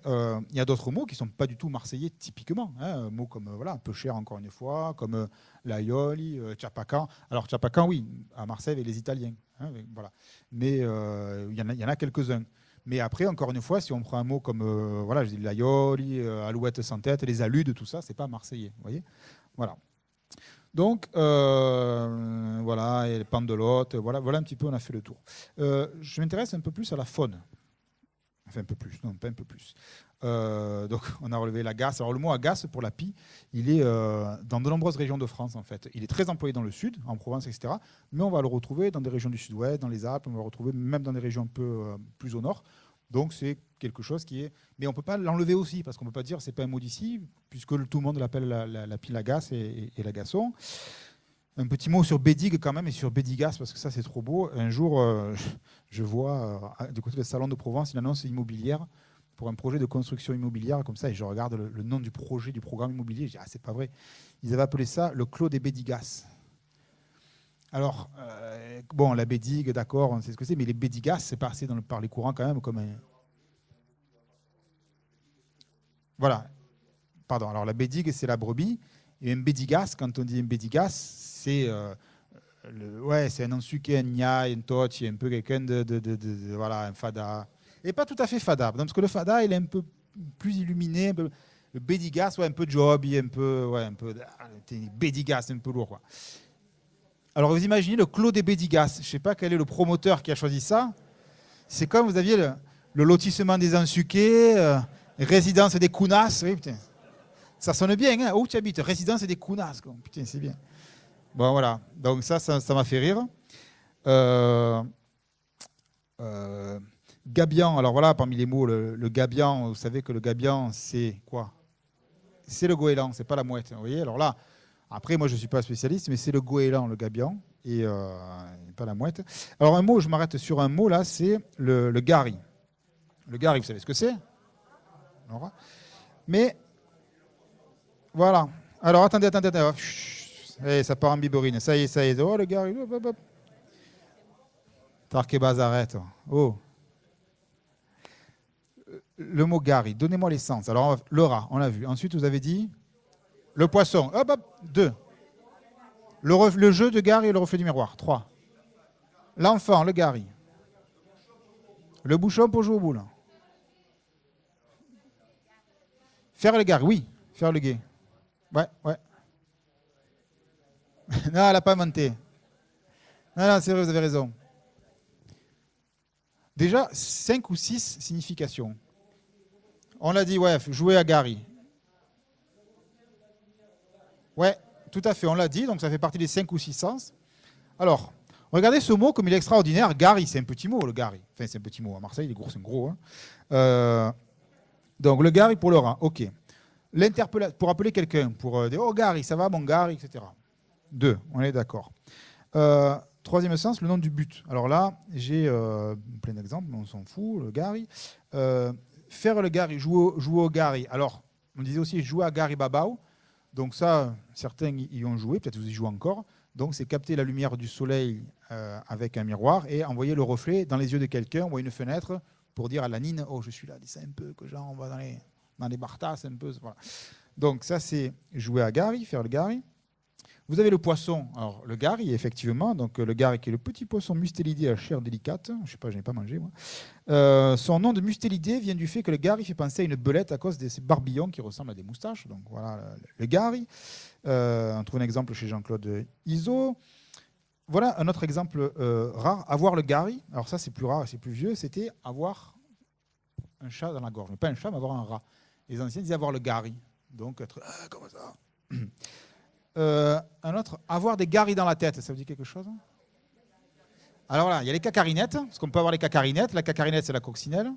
il y a d'autres mots qui sont pas du tout marseillais typiquement, hein, mots comme un peu cher encore une fois, comme l'aioli, Chapacan. Alors Chapacan, oui, à Marseille avec les Italiens, hein, voilà. Mais il y en a quelques-uns. Mais après, encore une fois, si on prend un mot comme je dis l'aioli, alouette sans tête, les aludes, tout ça, c'est pas marseillais, vous voyez. Voilà. Donc, voilà, et les pendelotes, voilà un petit peu, on a fait le tour. Je m'intéresse un peu plus à la faune. Enfin, un peu plus, non, pas un peu plus. Donc, on a relevé l'agace. Alors, le mot agace, pour la pie, il est dans de nombreuses régions de France, en fait. Il est très employé dans le sud, en Provence, etc. Mais on va le retrouver dans des régions du sud-ouest, dans les Alpes, on va le retrouver même dans des régions un peu plus au nord. Donc, c'est quelque chose qui est... Mais on ne peut pas l'enlever aussi, parce qu'on ne peut pas dire que ce n'est pas un mot d'ici, puisque tout le monde l'appelle la pile agace et l'agaçon. Un petit mot sur Bédigue quand même, et sur Bédigas, parce que ça, c'est trop beau. Un jour, je vois, du côté du Salon de Provence, une annonce immobilière pour un projet de construction immobilière, comme ça, et je regarde le nom du projet, du programme immobilier, je dis, ah, c'est pas vrai. Ils avaient appelé ça le Clos des Bédigas. Alors, bon, la bédigue, d'accord, on sait ce que c'est, mais les bédigas, c'est passé par les courants quand même comme un... Voilà, pardon. Alors, la bédigue, c'est la brebis, et un bédigas, quand on dit un bédigas, c'est c'est un ensuqué, un nia, un toch, un peu quelqu'un voilà, un fada. Et pas tout à fait fada, parce que le fada, il est un peu plus illuminé, le bédigas, un peu job, un peu bédigas, un peu lourd, quoi. Alors, vous imaginez le Clos des Bédigas. Je ne sais pas quel est le promoteur qui a choisi ça. C'est comme vous aviez le lotissement des Ensuqués, résidence des Kounas. Oui, putain. Ça sonne bien, hein. Où tu habites? Résidence des Kounas. Putain, c'est bien. Bon, voilà. Donc, ça m'a fait rire. Gabian, alors voilà, parmi les mots, le gabian, vous savez que le gabian, c'est quoi? C'est le goéland, c'est pas la mouette. Vous voyez, alors là, après, moi, je ne suis pas spécialiste, mais c'est le goéland, le gabian, et pas la mouette. Alors un mot, je m'arrête sur un mot, là, c'est le gari. Le gari, vous savez ce que c'est? Mais, voilà. Alors, attendez. Allez, ça part en biberine. Ça y est. Oh, le gari. Tarkebaz, arrête. Oh. Le mot gari, donnez-moi les sens. Alors, le rat, on l'a vu. Ensuite, vous avez dit le poisson. Hop, 2. Le jeu de gari et le reflet du miroir. 3. L'enfant, le gari. Le bouchon pour jouer aux boules. Faire le gari, oui. Faire le guet. Ouais. Non, elle n'a pas monté. Non, c'est vrai, vous avez raison. Déjà, 5 ou 6 significations. On l'a dit, ouais, jouer à gari. Ouais, tout à fait, on l'a dit, donc ça fait partie des 5 ou 6 sens. Alors, regardez ce mot comme il est extraordinaire. Gari, c'est un petit mot, le gari. Enfin, c'est un petit mot. À Marseille, les gros, c'est un gros. Hein. Donc, le gari pour le rat, ok. Pour appeler quelqu'un, pour dire, oh, gari, ça va, mon gari, etc. 2, on est d'accord. Troisième sens, le nom du but. Alors là, j'ai plein d'exemples, mais on s'en fout, le gari. Faire le gari, jouer au gari. Alors, on disait aussi jouer à gari babao. Donc ça, certains y ont joué, peut-être vous y jouez encore. Donc c'est capter la lumière du soleil avec un miroir et envoyer le reflet dans les yeux de quelqu'un ou à une fenêtre pour dire à la nine, oh je suis là, dis ça un peu, que genre on va dans les bartas un peu. Voilà. Donc ça c'est jouer à gari, faire le gari. Vous avez le poisson, alors le gari effectivement, donc le gari qui est le petit poisson mustélidé à chair délicate, je sais pas, je n'ai pas mangé moi. Son nom de mustélidé vient du fait que le gari fait penser à une belette à cause de ces barbillons qui ressemblent à des moustaches, donc voilà le gari. On trouve un exemple chez Jean-Claude Iso. Voilà un autre exemple rare, avoir le gari, alors ça c'est plus rare, c'est plus vieux, c'était avoir un chat dans la gorge, mais pas un chat, mais avoir un rat. Les anciens disaient avoir le gari, donc être comme ça. Un autre, avoir des garis dans la tête, ça vous dit quelque chose? Alors là, il y a les cacarinettes, parce qu'on peut avoir les cacarinettes. La cacarinette, c'est la coccinelle.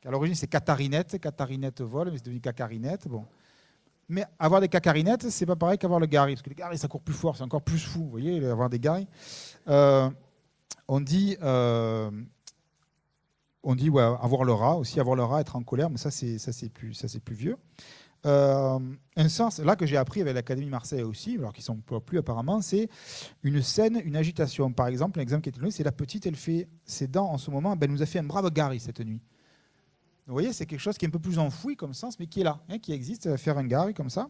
À l'origine, c'est catarinette. Catarinette vole, mais c'est devenu cacarinette. Bon. Mais avoir des cacarinettes, c'est pas pareil qu'avoir le gari, parce que le gari, ça court plus fort, c'est encore plus fou. Vous voyez, avoir des garis. On dit ouais, avoir le rat aussi, avoir le rat, être en colère, mais ça c'est plus vieux. Un sens, là que j'ai appris avec l'Académie Marseille aussi, alors qu'ils ne sont plus apparemment, c'est une scène, une agitation. Par exemple, un exemple qui est donné, c'est la petite, elle fait ses dents en ce moment, elle nous a fait un brave gari cette nuit. Vous voyez, c'est quelque chose qui est un peu plus enfoui comme sens, mais qui est là, hein, qui existe, faire un gari comme ça.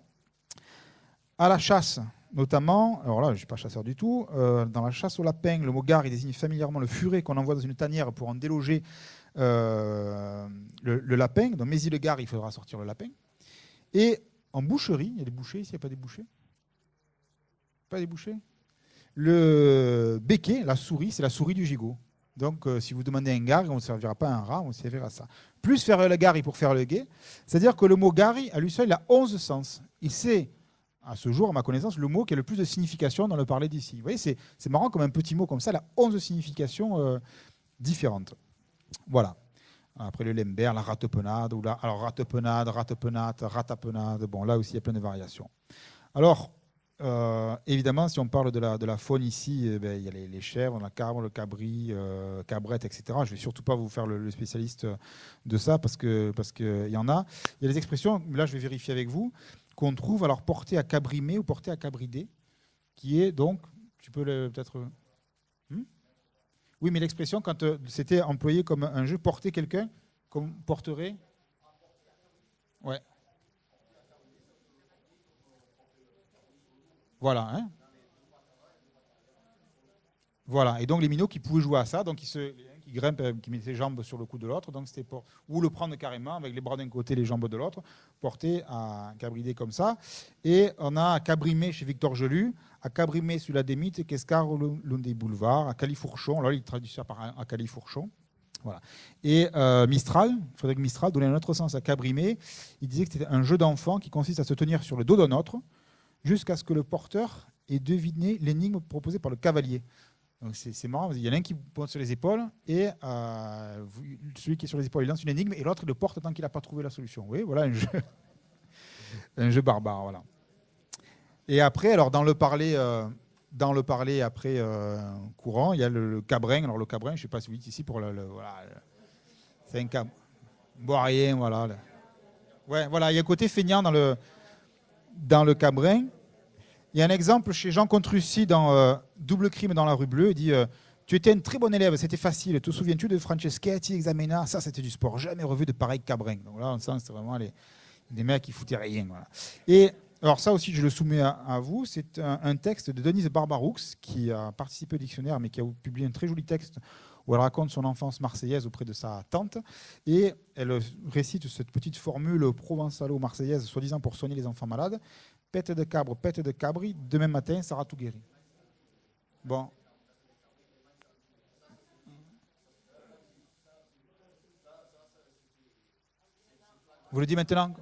À la chasse, notamment, alors là je ne suis pas chasseur du tout, dans la chasse au lapin, le mot gari désigne familièrement le furet qu'on envoie dans une tanière pour en déloger le lapin. Donc, mais il le gari, il faudra sortir le lapin. Et en boucherie, il y a des bouchers ici, il n'y a pas des bouchers? Pas des bouchers? Le béquet, la souris, c'est la souris du gigot. Donc, si vous demandez un gari, on ne servira pas un rat, on servira ça. Plus faire le gari pour faire le guet, c'est-à-dire que le mot gari, à lui seul, il a 11 sens. Et c'est, à ce jour, à ma connaissance, le mot qui a le plus de signification dans le parler d'ici. Vous voyez, c'est marrant comme un petit mot comme ça, il a 11 significations différentes. Voilà. Après le lember, la ratepenade, alors ratepenade, ratepenate, ratapenade, bon là aussi il y a plein de variations. Alors, évidemment, si on parle de la faune ici, il y a les chèvres, la cabre, le cabri, cabrette, etc. Je ne vais surtout pas vous faire le spécialiste de ça parce que y en a. Il y a des expressions, là je vais vérifier avec vous, qu'on trouve alors portées à cabrimé ou portées à cabridé, qui est donc, tu peux peut-être... Oui, mais l'expression, quand c'était employé comme un jeu, porter quelqu'un, comme porterait. Ouais. Voilà. Hein. Voilà. Et donc les minots qui pouvaient jouer à ça, donc qui grimpent, qui mettent ses jambes sur le cou de l'autre, donc c'était pour ou le prendre carrément avec les bras d'un côté, les jambes de l'autre, porter à cabrider comme ça. Et on a à Cabrimé chez Victor Gelu, à Cabrimé sur la Démite, Quescar l'un des boulevards, à Califourchon, là il traduit ça par à Califourchon. Voilà. Et Mistral, Frédéric Mistral donnait un autre sens à Cabrimé. Il disait que c'était un jeu d'enfant qui consiste à se tenir sur le dos d'un autre jusqu'à ce que le porteur ait deviné l'énigme proposée par le cavalier. Donc c'est marrant, il y en a un qui pointe sur les épaules et celui qui est sur les épaules, il lance une énigme et l'autre, il le porte tant qu'il n'a pas trouvé la solution. Oui, voilà un jeu, un jeu barbare. Voilà. Et après, alors dans le parler après courant, il y a le cabrin. Alors le cabrin, je ne sais pas si vous dites ici pour voilà, c'est un cabrin. Bon, rien, voilà. Ouais, voilà, il y a un côté feignant dans le cabrin. Il y a un exemple chez Jean Contrucy dans Double crime dans la rue Bleue. Il dit tu étais un très bon élève, c'était facile. Te souviens-tu de Franceschetti, Examena? Ça, c'était du sport. Jamais revu de pareil cabrin. Donc là, on sent que c'est vraiment des mecs qui foutaient rien. Voilà. Et alors ça aussi, je le soumets à vous. C'est un texte de Denise Barbaroux qui a participé au dictionnaire, mais qui a publié un très joli texte où elle raconte son enfance marseillaise auprès de sa tante. Et elle récite cette petite formule provençalo-marseillaise, soi-disant pour soigner les enfants malades. Pète de cabre, pète de cabri, demain matin, ça aura tout guéri. Bon. Vous le dites maintenant?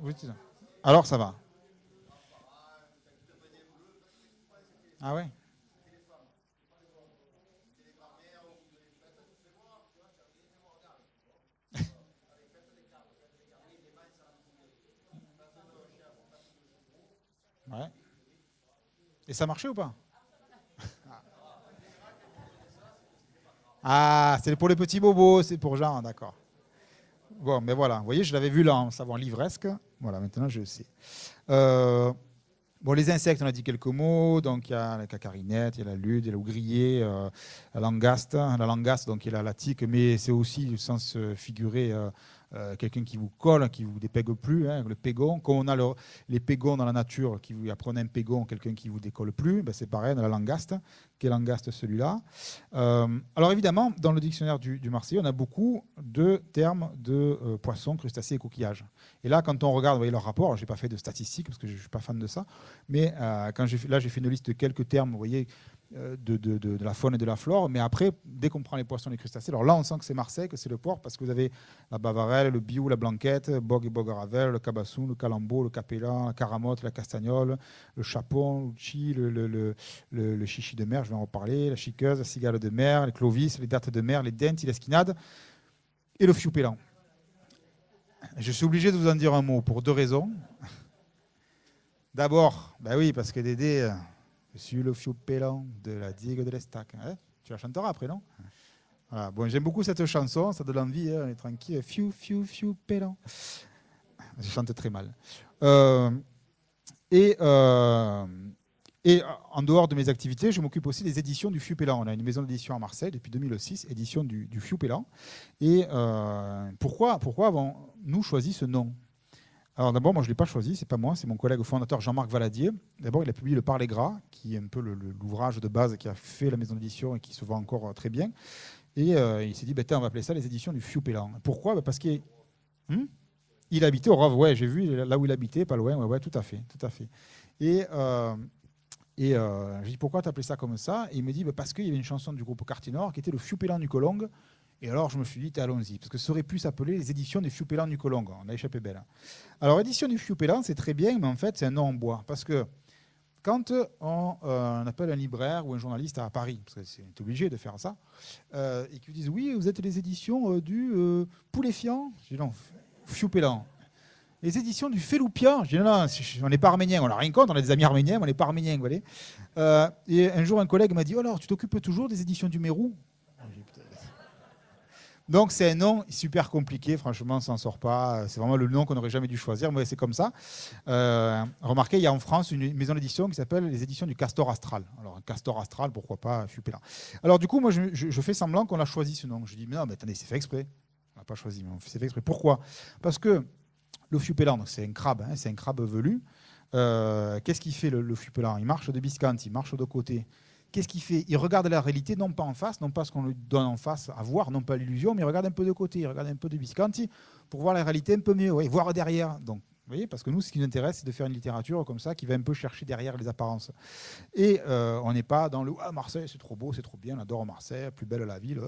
Alors ça va. Ah ouais? Ouais. Et ça marchait ou pas? Ah, c'est pour les petits bobos, c'est pour Jean, d'accord. Bon, mais voilà, vous voyez, je l'avais vu là en savant livresque. Voilà, maintenant je le sais. Bon, les insectes, on a dit quelques mots. Donc, il y a la cacarinette, il y a la lude, il y a l'ougrier, la langaste. La langaste, donc, il y a la tique, mais c'est aussi, au sens figuré, quelqu'un qui vous colle, qui vous dépègue plus, hein, le pégon. Quand on a les pégons dans la nature, qui vous apprenez un pégon, quelqu'un qui vous décolle plus, ben c'est pareil, dans la langaste. Quelle langaste celui-là? Alors évidemment, dans le dictionnaire du Marseillais, on a beaucoup de termes de poissons, crustacés et coquillages. Et là, quand on regarde, vous voyez leur rapport, je n'ai pas fait de statistiques parce que je ne suis pas fan de ça, mais j'ai fait une liste de quelques termes, vous voyez, de la faune et de la flore. Mais après, dès qu'on prend les poissons, les crustacés, alors là, on sent que c'est Marseille, que c'est le port, parce que vous avez la bavarelle, le biou, la blanquette, bog et bog-ravel, le cabasson, le calambeau, le capellan, la caramotte, la castagnole, le chapon, l'ouchi, le chichi de mer, je vais en reparler, la chiqueuse, la cigale de mer, les clovis, les dattes de mer, les dentis, l'esquinade et le fiou-pélant. Je suis obligé de vous en dire un mot pour deux raisons. D'abord, ben oui, parce que Dédé, je suis le fiou-pélant de la digue de l'Estac. Hein, tu la chanteras après, non? Voilà. Bon, j'aime beaucoup cette chanson, ça donne envie, hein, on est tranquille. Fiou, fiou, fiou-pélant. Je chante très mal. Et en dehors de mes activités, je m'occupe aussi des éditions du Fiou-Pélant. On a une maison d'édition à Marseille depuis 2006, édition du Fiou-Pélant. Et pourquoi avons-nous choisi ce nom? Alors d'abord, moi je ne l'ai pas choisi, c'est pas moi, c'est mon collègue fondateur Jean-Marc Valadier. D'abord, il a publié Le Parler Gras, qui est un peu l'ouvrage de base qui a fait la maison d'édition et qui se vend encore très bien. Et il s'est dit, on va appeler ça les éditions du Fiou-Pélant. Pourquoi? Parce qu'il il habitait au Rove, ouais, j'ai vu là où il habitait, pas loin, ouais, tout à fait. Et j'ai dit, pourquoi tu appelé ça comme ça? Et il me dit, parce qu'il y avait une chanson du groupe Cartinor qui était le Fiou-Pélant du Colong. Et alors, je me suis dit, allons-y, parce que ça aurait pu s'appeler les éditions du Fiou-Pélant du Colong. On a échappé belle. Alors, édition du Fiou-Pélant, c'est très bien, mais en fait, c'est un nom en bois. Parce que quand on appelle un libraire ou un journaliste à Paris, parce que c'est obligé de faire ça, et qu'ils disent, oui, vous êtes les éditions du Poulet-Fiant. Je dis, non, Fiou-Pélant. Les éditions du Féloupian. Je dis, non, on n'est pas arménien, on n'a rien contre, on a des amis arméniens, mais on n'est pas arméniens, vous voyez. Et un jour, un collègue m'a dit, oh, alors, tu t'occupes toujours des éditions du Mérou? Donc c'est un nom super compliqué, franchement, on ne s'en sort pas. C'est vraiment le nom qu'on n'aurait jamais dû choisir, mais c'est comme ça. Remarquez, il y a en France une maison d'édition qui s'appelle les éditions du Castor Astral. Alors un Castor Astral, pourquoi pas, Fiou-Pélant. Alors du coup, moi je fais semblant qu'on a choisi ce nom. Je dis, mais non, mais attendez, c'est fait exprès. On n'a pas choisi, mais c'est fait exprès. Pourquoi? Parce que le Fiou-Pélant, c'est un crabe, hein, c'est un crabe velu. Qu'est-ce qu'il fait le Fiou-Pélant? Il marche de biscante, il marche de côté. Qu'est-ce qu'il fait? Il regarde la réalité, non pas en face, non pas ce qu'on lui donne en face à voir, non pas l'illusion, mais il regarde un peu de côté, il regarde un peu de biscanti pour voir la réalité un peu mieux, ouais, voir derrière. Donc, vous voyez, parce que nous, ce qui nous intéresse, c'est de faire une littérature comme ça qui va un peu chercher derrière les apparences. Et on n'est pas dans le « Ah, Marseille, c'est trop beau, c'est trop bien, on adore Marseille, plus belle la ville. »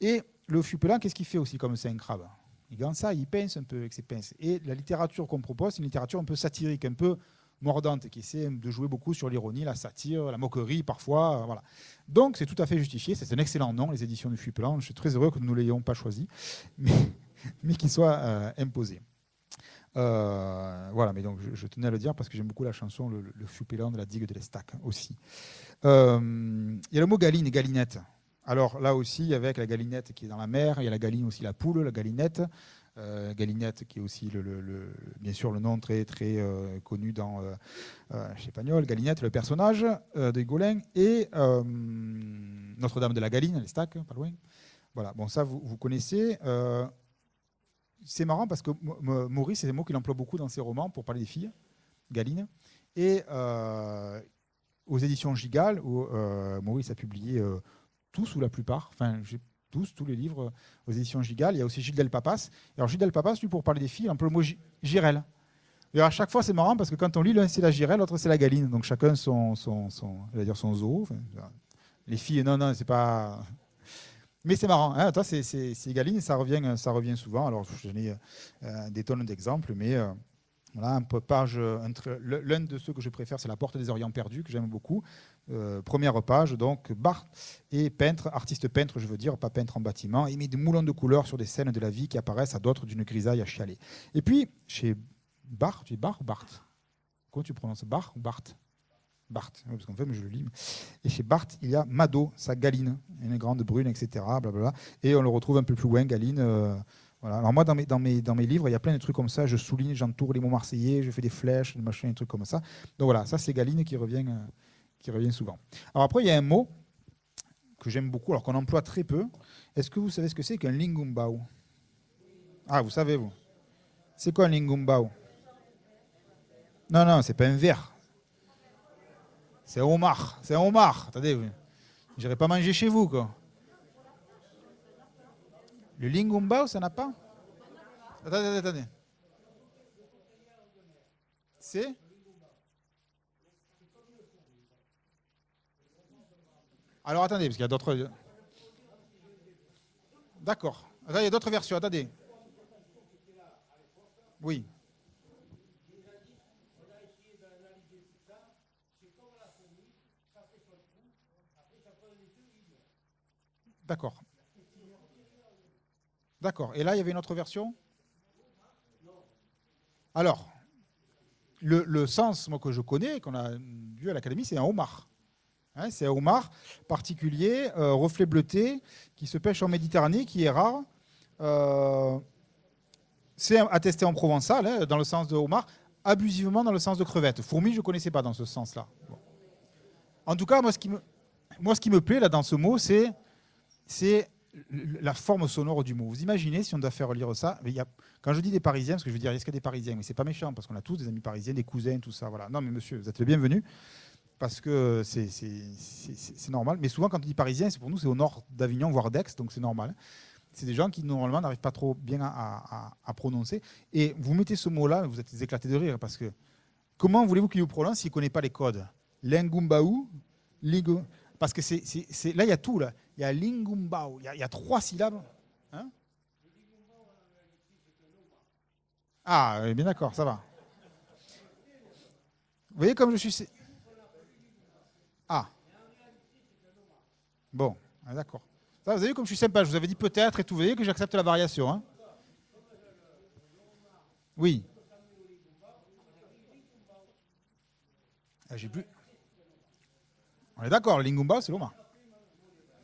Et le Fiou-Pélant, qu'est-ce qu'il fait aussi comme c'est un crabe? Il gagne ça, il pince un peu avec ses pinces. Et la littérature qu'on propose, c'est une littérature un peu satirique, un peu mordante qui essaie de jouer beaucoup sur l'ironie, la satire, la moquerie parfois. Voilà. Donc c'est tout à fait justifié. C'est un excellent nom, les éditions du Fupelan. Je suis très heureux que nous ne l'ayons pas choisi, mais qu'il soit imposé. Voilà, mais donc je tenais à le dire parce que j'aime beaucoup la chanson le Fupelan de la digue de l'Estac aussi. Il y a le mot galine et galinette. Alors là aussi, avec la galinette qui est dans la mer, il y a la galine aussi, la poule, la galinette. Galinette qui est aussi bien sûr le nom très très connu dans chez Pagnol, Galinette, le personnage de Gaulin, et Notre-Dame de la Galine, l'Estac, pas loin. Voilà, bon ça vous connaissez. C'est marrant parce que Maurice, c'est des mots qu'il emploie beaucoup dans ses romans pour parler des filles, Galine. Et aux éditions Gigal, où Maurice a publié tous ou la plupart, enfin tous les livres aux éditions Gigal. Il y a aussi Gilles Delpapas. Alors Gilles Delpapas, lui, pour parler des filles, il emploie le mot girelle. Et à chaque fois, c'est marrant parce que quand on lit, l'un c'est la girelle, l'autre c'est la galine. Donc chacun son zoo. Enfin, les filles, non, c'est pas... Mais c'est marrant, hein. Toi, c'est galine, ça revient souvent. Alors, je n'ai des tonnes d'exemples, mais voilà, un peu page. L'un de ceux que je préfère, c'est La Porte des Orients perdus, que j'aime beaucoup. Première page, donc Barthes est peintre, artiste peintre, je veux dire, pas peintre en bâtiment. Il met des moulons de couleurs sur des scènes de la vie qui apparaissent à d'autres d'une grisaille à chialer. Et puis, chez Barthes, tu dis Barthes ou Barthes? Comment tu prononces, Barthes ou Barthes? Barthes, parce qu'en fait, je le lis. Et chez Barthes, il y a Mado, sa galine, une grande brune, etc. Blablabla. Et on le retrouve un peu plus loin, galine. Voilà. Alors moi, dans mes livres, il y a plein de trucs comme ça. Je souligne, j'entoure les mots marseillais, je fais des flèches, des machins, des trucs comme ça. Donc voilà, ça c'est galine qui revient souvent. Alors après, il y a un mot que j'aime beaucoup, alors qu'on emploie très peu. Est-ce que vous savez ce que c'est qu'un lingumbao? Ah, vous savez, vous. C'est quoi un lingumbao? Non, c'est pas un verre. C'est un homard. C'est un homard. Attendez, j'irai pas manger chez vous, quoi. Le lingumbao, ça n'a pas? Attendez. C'est? Alors attendez, parce qu'il y a d'autres... D'accord. Il y a d'autres versions, attendez. Oui. D'accord. Et là, il y avait une autre version? Alors, le sens moi, que je connais, qu'on a vu à l'Académie, c'est un homard. Hein, c'est un homard particulier, reflet bleuté, qui se pêche en Méditerranée, qui est rare. C'est attesté en provençal, hein, dans le sens de homard, abusivement dans le sens de crevette. Fourmi, je ne connaissais pas dans ce sens-là. Bon. En tout cas, moi, ce qui me plaît là, dans ce mot, c'est la forme sonore du mot. Vous imaginez si on doit faire lire ça, quand je dis des Parisiens, parce que je veux dire, il y a des Parisiens, mais c'est pas méchant, parce qu'on a tous des amis parisiens, des cousins, tout ça. Voilà. Non, mais monsieur, vous êtes le bienvenu, parce que c'est normal. Mais souvent, quand on dit Parisien, c'est pour nous, c'est au nord d'Avignon, voire d'Aix, donc c'est normal. C'est des gens qui, normalement, n'arrivent pas trop bien à prononcer. Et vous mettez ce mot-là, vous êtes éclatés de rire, parce que comment voulez-vous qu'il vous prononce s'il ne connaît pas les codes? Lingumbaou, Ligo... Parce que là, il y a tout. Là. Il y a lingumbao, il y a 3 syllabes. Hein? Ah, bien d'accord, ça va. Vous voyez comme je suis... Ah. Bon, d'accord. Ça, vous avez vu comme je suis sympa, je vous avais dit peut-être et tout. Vous voyez que j'accepte la variation. Hein? Oui. Ah, j'ai plus... On est d'accord, le lingumbao, c'est l'oma.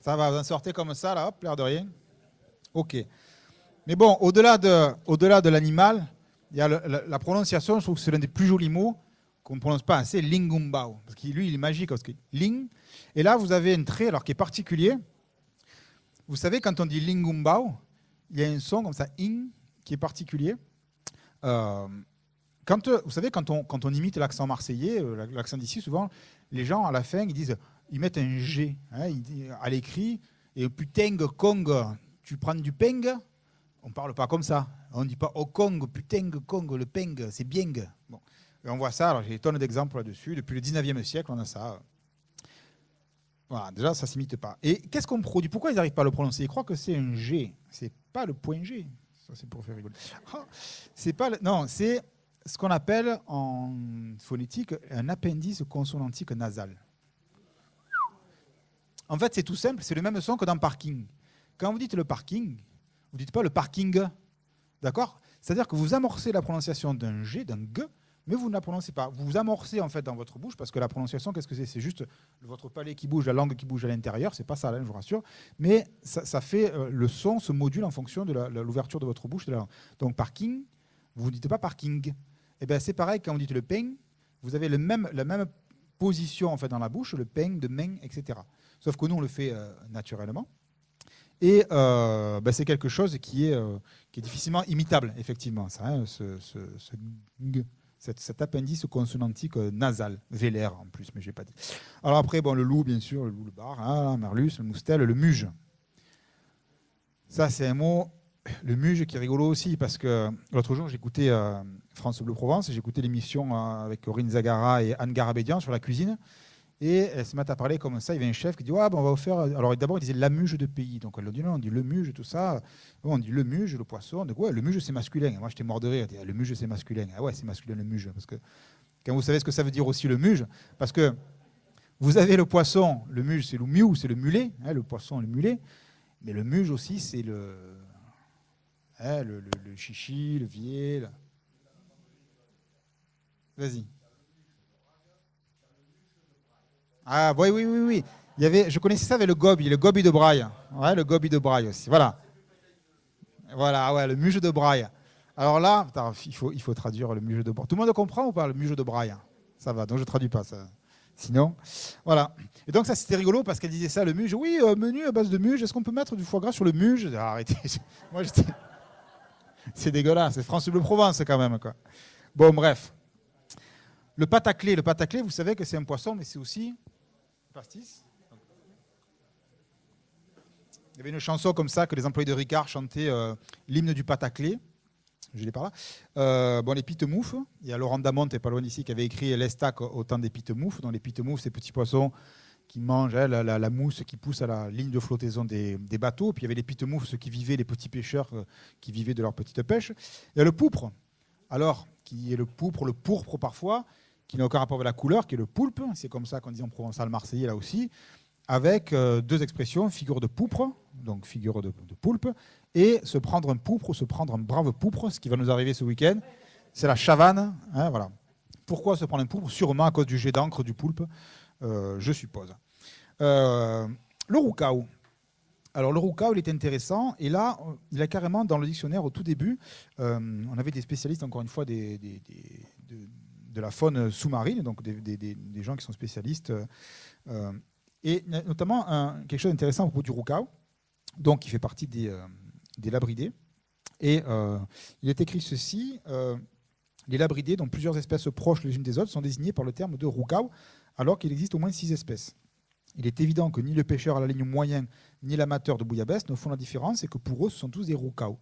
Ça va, vous en sortez comme ça, là, hop, l'air de rien. Ok. Mais bon, au-delà de l'animal, il y a la prononciation, je trouve que c'est l'un des plus jolis mots qu'on ne prononce pas assez, lingumbao. Parce que lui, il est magique, parce que ling. Et là, vous avez un trait, alors qui est particulier. Vous savez, quand on dit lingumbao, il y a un son comme ça, ing, qui est particulier. Vous savez, quand on imite l'accent marseillais, l'accent d'ici, souvent, les gens, à la fin, ils mettent un G hein, à l'écrit. Et putain, Kong, tu prends du peng? On ne parle pas comme ça. On ne dit pas au Kong, putain, Kong, le peng, c'est bien. Bon. Et on voit ça, alors j'ai des tonnes d'exemples là-dessus. Depuis le 19e siècle, on a ça. Voilà, déjà, ça ne s'imite pas. Et qu'est-ce qu'on produit? Pourquoi ils n'arrivent pas à le prononcer? Ils croient que c'est un G. Ce n'est pas le point G. Ça, c'est pour faire rigoler. C'est pas non, c'est ce qu'on appelle en phonétique un appendice consonantique nasal. En fait, c'est tout simple, c'est le même son que dans parking. Quand vous dites le parking, vous ne dites pas le parking, d'accord? C'est-à-dire que vous amorcez la prononciation d'un G, d'un G, mais vous ne la prononcez pas. Vous vous amorcez en fait dans votre bouche, parce que la prononciation, qu'est-ce que c'est? C'est juste votre palais qui bouge, la langue qui bouge à l'intérieur, c'est pas ça, là, je vous rassure. Mais ça fait, le son se module en fonction de l'ouverture de votre bouche. De la langue. Donc parking, vous ne dites pas parking. Et bien c'est pareil, quand vous dites le ping, vous avez la même position en fait dans la bouche, le ping, de main, etc. Sauf que nous, on le fait naturellement. Et c'est quelque chose qui est difficilement imitable, effectivement, ça, hein, cet appendice consonantique nasal, vélaire en plus, mais je n'ai pas dit. Alors après, le loup, bien sûr, le loup, le bar, hein, merlus, le moustel, le muge. Ça, c'est un mot, le muge, qui est rigolo aussi, parce que l'autre jour, j'écoutais France Bleu Provence, j'écoutais l'émission avec Corinne Zagara et Anne Garabédian sur la cuisine. Et elle se met à parler comme ça. Il y avait un chef qui dit on va vous faire. Alors d'abord, il disait la muge de pays. Donc elle a dit non, on dit le muge, tout ça. On dit le muge, le poisson. Donc le muge, c'est masculin. Et moi, j'étais mort de rire. Le muge, c'est masculin. Ah ouais, c'est masculin le muge. Parce que quand vous savez ce que ça veut dire aussi le muge, parce que vous avez le poisson, le muge, c'est le miou, c'est le mulet. Hein, le poisson, le mulet. Mais le muge aussi, c'est le chichi, le vier. Vas-y. Ah oui. Je connaissais ça avec le gobi de braille. Ouais, le gobi de braille aussi. Voilà, ouais, le muge de braille. Alors là, il faut traduire le muge de braille. Tout le monde comprend ou pas le muge de braille? Ça va, donc je ne traduis pas ça. Sinon, voilà. Et donc ça, c'était rigolo parce qu'elle disait ça, le muge. Oui, menu à base de muge. Est-ce qu'on peut mettre du foie gras sur le muge? Arrêtez. Moi, c'est dégueulasse. C'est France Bleu Provence quand même, quoi. Bon, bref. Le pataclé, vous savez que c'est un poisson, mais c'est aussi pastis. Il y avait une chanson comme ça que les employés de Ricard chantaient, l'hymne du pataclé. Je l'ai par là. Les pitemoufs. Il y a Laurent Damont, et pas loin d'ici, qui avait écrit l'Estac au temps des pitemoufs. Donc les pitemoufs, ces petits poissons qui mangent la mousse qui pousse à la ligne de flottaison des bateaux. Puis il y avait les pitemoufs, ceux qui vivaient, les petits pêcheurs qui vivaient de leur petite pêche. Il y a le pourpre. Alors, qui est le pourpre parfois, qui n'a aucun rapport avec la couleur, qui est le poulpe, c'est comme ça qu'on dit en provençal marseillais là aussi, avec deux expressions, figure de pourpre, donc figure de poulpe, et se prendre un pourpre, se prendre un brave pourpre, ce qui va nous arriver ce week-end, c'est la chavanne. Hein, voilà. Pourquoi se prendre un pourpre? Sûrement à cause du jet d'encre du poulpe, je suppose. Le roucao. Alors le roucao, il est intéressant, et là, il a carrément dans le dictionnaire au tout début, on avait des spécialistes, encore une fois, de la faune sous-marine, donc des gens qui sont spécialistes, et notamment quelque chose d'intéressant à propos du roucao, donc qui fait partie des labridés. Et il est écrit ceci, les labridés, dont plusieurs espèces proches les unes des autres, sont désignés par le terme de roucao, alors qu'il existe au moins 6 espèces. Il est évident que ni le pêcheur à la ligne moyen, ni l'amateur de bouillabaisse ne font la différence, et que pour eux, ce sont tous des roucaos.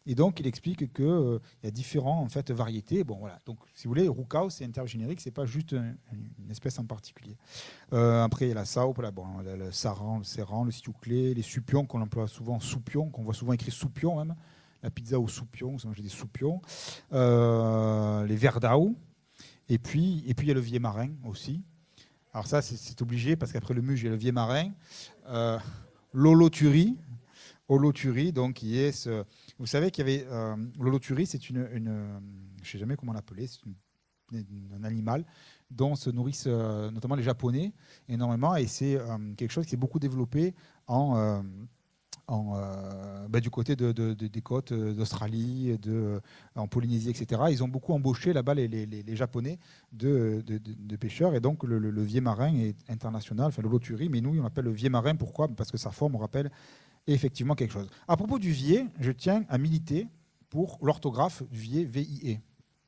Et donc, il explique qu'il y a différentes variétés. Bon, voilà. Donc, si vous voulez, roucao, c'est un terme générique, ce n'est pas juste une espèce en particulier. Après, il y a la saupe, le saran, le serran, le siouclé, les soupions, qu'on emploie souvent soupions, qu'on voit souvent écrit soupion même. La pizza au soupion, ça mange des soupions. Les verdao. Et puis, il y a le vieux marin aussi. Alors ça, c'est obligé, parce qu'après le muge, il y a le vieux marin. L'holothurie. Holothurie, donc, qui est ce... Vous savez qu'il y avait... l'holothurie, c'est je ne sais jamais comment l'appeler, c'est un animal dont se nourrissent notamment les Japonais énormément, et c'est quelque chose qui est beaucoup développé du côté des côtes d'Australie, en Polynésie, etc. Ils ont beaucoup embauché là-bas les Japonais de pêcheurs, et donc le vieux marin est international, enfin l'holothurie, mais nous on l'appelle le vieux marin. Pourquoi? Parce que sa forme, on rappelle, est effectivement quelque chose. À propos du vier, je tiens à militer pour l'orthographe du vier, V-I-E.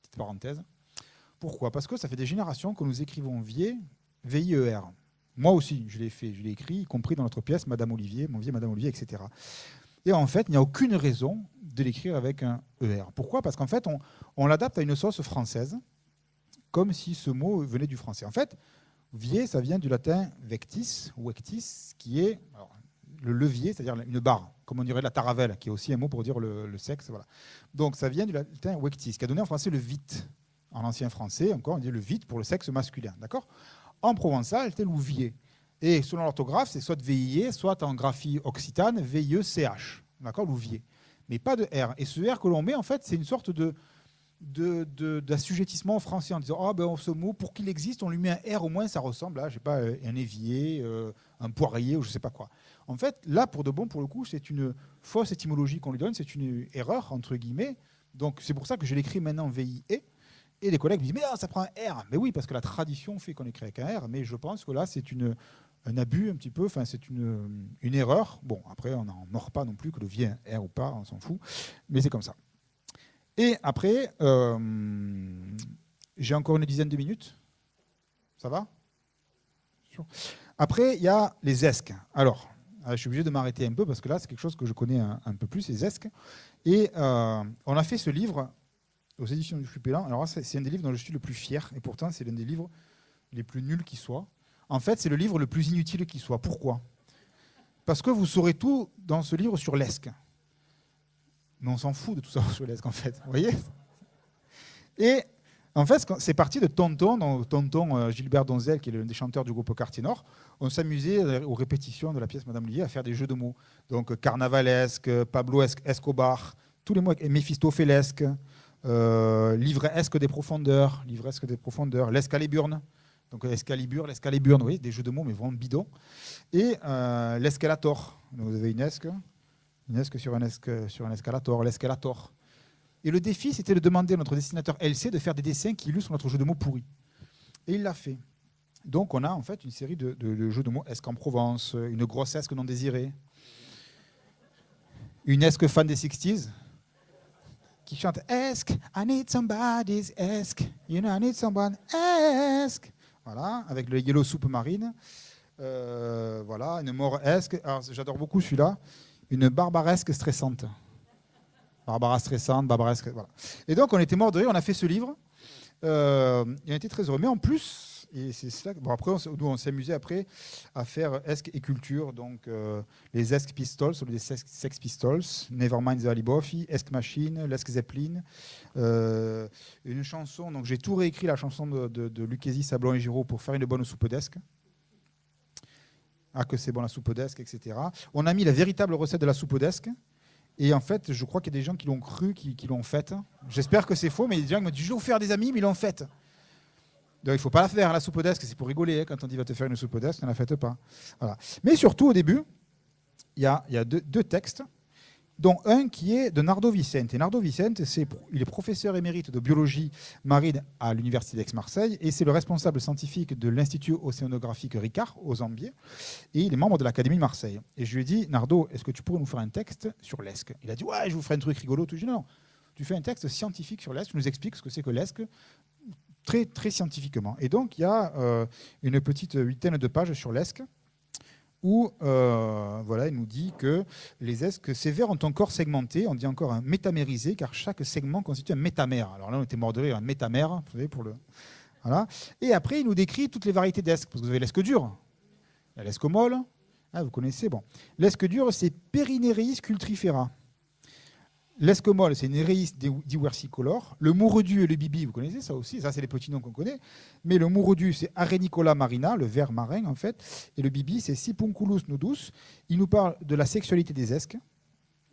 Petite parenthèse. Pourquoi? Parce que ça fait des générations que nous écrivons vier, V-I-E-R. Moi aussi, je l'ai écrit, y compris dans notre pièce, Madame Olivier, mon vieux Madame Olivier, etc. Et en fait, il n'y a aucune raison de l'écrire avec un ER. Pourquoi? Parce qu'en fait, on l'adapte à une sauce française, comme si ce mot venait du français. En fait, vier, ça vient du latin vectis, ou ectis, qui est le levier, c'est-à-dire une barre, comme on dirait la taravelle, qui est aussi un mot pour dire le sexe. Voilà. Donc, ça vient du latin vectis, qui a donné en français le vite. En ancien français, encore, on dit le vite pour le sexe masculin. D'accord ? En provençal, c'était louvier. Et selon l'orthographe, c'est soit VIE, soit en graphie occitane, VIE-CH. D'accord ? Louvier. Mais pas de R. Et ce R que l'on met, en fait, c'est une sorte d'assujettissement en français en disant ce mot, pour qu'il existe, on lui met un R au moins, ça ressemble à, je sais pas, un évier, un poirier ou je sais pas quoi. En fait, là, pour de bon, pour le coup, c'est une fausse étymologie qu'on lui donne, c'est une erreur, entre guillemets. Donc, c'est pour ça que je l'écris maintenant VIE. Et les collègues me disent, mais ça prend un R. Mais oui, parce que la tradition fait qu'on écrit avec un R, mais je pense que là, c'est un abus un petit peu, enfin, c'est une erreur. Bon, après, on n'en mord pas non plus, que le vie un R ou pas, on s'en fout. Mais c'est comme ça. Et après, j'ai encore une dizaine de minutes. Ça va ? Après, il y a les esques. Alors, je suis obligé de m'arrêter un peu parce que là, c'est quelque chose que je connais un peu plus, les esques. Et on a fait ce livre aux éditions du Flupélan. Alors, c'est un des livres dont je suis le plus fier. Et pourtant, c'est l'un des livres les plus nuls qui soit. En fait, c'est le livre le plus inutile qui soit. Pourquoi ? Parce que vous saurez tout dans ce livre sur l'esque. Mais on s'en fout de tout ça sur l'esque, en fait. Vous voyez ? Et en fait, c'est parti de Tonton Gilbert Donzel, qui est l'un des chanteurs du groupe Quartier Nord. On s'amusait aux répétitions de la pièce Madame Lié à faire des jeux de mots. Donc carnavalesque, Pablo Escobar, tous les mots, Méphistophélesque, livresque des profondeurs, l'escaliburne. Donc l'escaliburne, oui, des jeux de mots, mais vraiment bidons. Et l'escalator. Donc, vous avez une esque sur un escalator, l'escalator. Et le défi, c'était de demander à notre dessinateur LC de faire des dessins qui illustrent notre jeu de mots pourri. Et il l'a fait. Donc on a en fait une série de jeux de mots esque en Provence, une grosse esque non désirée, une esque fan des 60s, qui chante Esque, I need somebody's esque, you know I need someone esque. Voilà, avec le Yellow Soup Marine. Voilà, une mort-esque. Alors, j'adore beaucoup celui-là. Une barbaresque stressante. Barbara stressante, barbaresque, voilà. Et donc, on était morts de rire, on a fait ce livre. Et on était très heureux. Mais en plus, et c'est cela, bon, après, on s'est amusé après à faire esque et culture. Donc, les Esque Pistols, les Sex Pistols, Nevermind the Alibofi, Esque Machine, l'Esque Zeppelin. Une chanson, donc j'ai tout réécrit, la chanson de Lucchesi, Sablon et Giraud pour faire une bonne soupe d'esque. Ah, que c'est bon la soupe d'esque, etc. On a mis la véritable recette de la soupe d'esque. Et en fait, je crois qu'il y a des gens qui l'ont cru, qui l'ont faite. J'espère que c'est faux, mais il y a des gens qui m'ont dit « je vais vous faire des amis », mais ils l'ont faite. Donc il ne faut pas la faire, la soupe d'esque, c'est pour rigoler. Hein, quand on dit « va te faire une soupe d'esque », ne la faites pas. Voilà. Mais surtout, au début, il y a deux textes, dont un qui est de Nardo Vicente. Et Nardo Vicente, il est professeur émérite de biologie marine à l'Université d'Aix-Marseille, et c'est le responsable scientifique de l'Institut océanographique Ricard, aux Zambiers, et il est membre de l'Académie de Marseille. Et je lui ai dit, Nardo, est-ce que tu pourrais nous faire un texte sur l'esque ? Il a dit, ouais, je vous ferai un truc rigolo. Tout. Je lui ai dit, non, tu fais un texte scientifique sur l'esque, tu nous expliques ce que c'est que l'esque, très, très scientifiquement. Et donc, il y a une petite 8aine de pages sur l'esque, où voilà, il nous dit que les esques sévères ont un corps segmenté, on dit encore un métamérisé, car chaque segment constitue un métamère. Alors là, on était mort de rire, un métamère, vous savez, pour le... Voilà. Et après, il nous décrit toutes les variétés d'esques, parce que vous avez l'esque dure, il y a l'esque molle, vous connaissez, bon. L'esque dure, c'est Perinereis cultrifera. L'esque molle, c'est Nereis diversicolor. Le mouredu et le bibi, vous connaissez ça aussi, ça c'est les petits noms qu'on connaît. Mais le mouredu, c'est Arenicola marina, le ver marin en fait. Et le bibi, c'est Sipunculus nudus. Il nous parle de la sexualité des esques.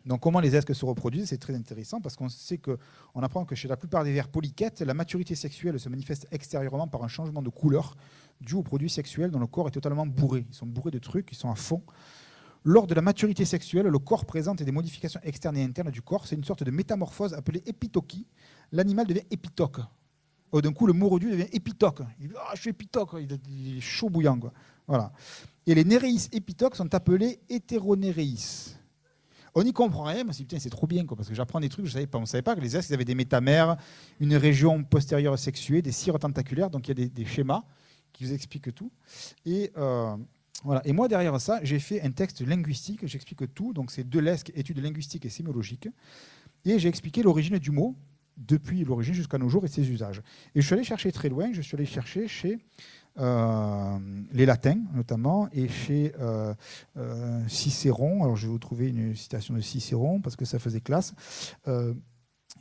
Donc comment les esques se reproduisent, c'est très intéressant parce qu'on apprend que chez la plupart des vers polychètes, la maturité sexuelle se manifeste extérieurement par un changement de couleur dû aux produits sexuels dont le corps est totalement bourré. Ils sont bourrés de trucs, ils sont à fond. Lors de la maturité sexuelle, le corps présente des modifications externes et internes du corps. C'est une sorte de métamorphose appelée épitokie. L'animal devient épitoque. D'un coup, le mouredu devient épitoque. Il dit « je suis épitoque », il est chaud bouillant, quoi. Voilà. Et les néréis épitoques sont appelés hétéronéréis. On n'y comprend rien, mais putain, c'est trop bien, quoi, parce que j'apprends des trucs, je savais pas. On ne savait pas que les esques avaient des métamères, une région postérieure sexuée, des cires tentaculaires, donc il y a des schémas qui vous expliquent tout. Et... voilà. Et moi, derrière ça, j'ai fait un texte linguistique, j'explique tout. Donc, c'est de l'esque, études linguistiques et sémiologiques. Et j'ai expliqué l'origine du mot, depuis l'origine jusqu'à nos jours et ses usages. Et je suis allé chercher très loin, je suis allé chercher chez les latins, notamment, et chez Cicéron. Alors, je vais vous trouver une citation de Cicéron, parce que ça faisait classe.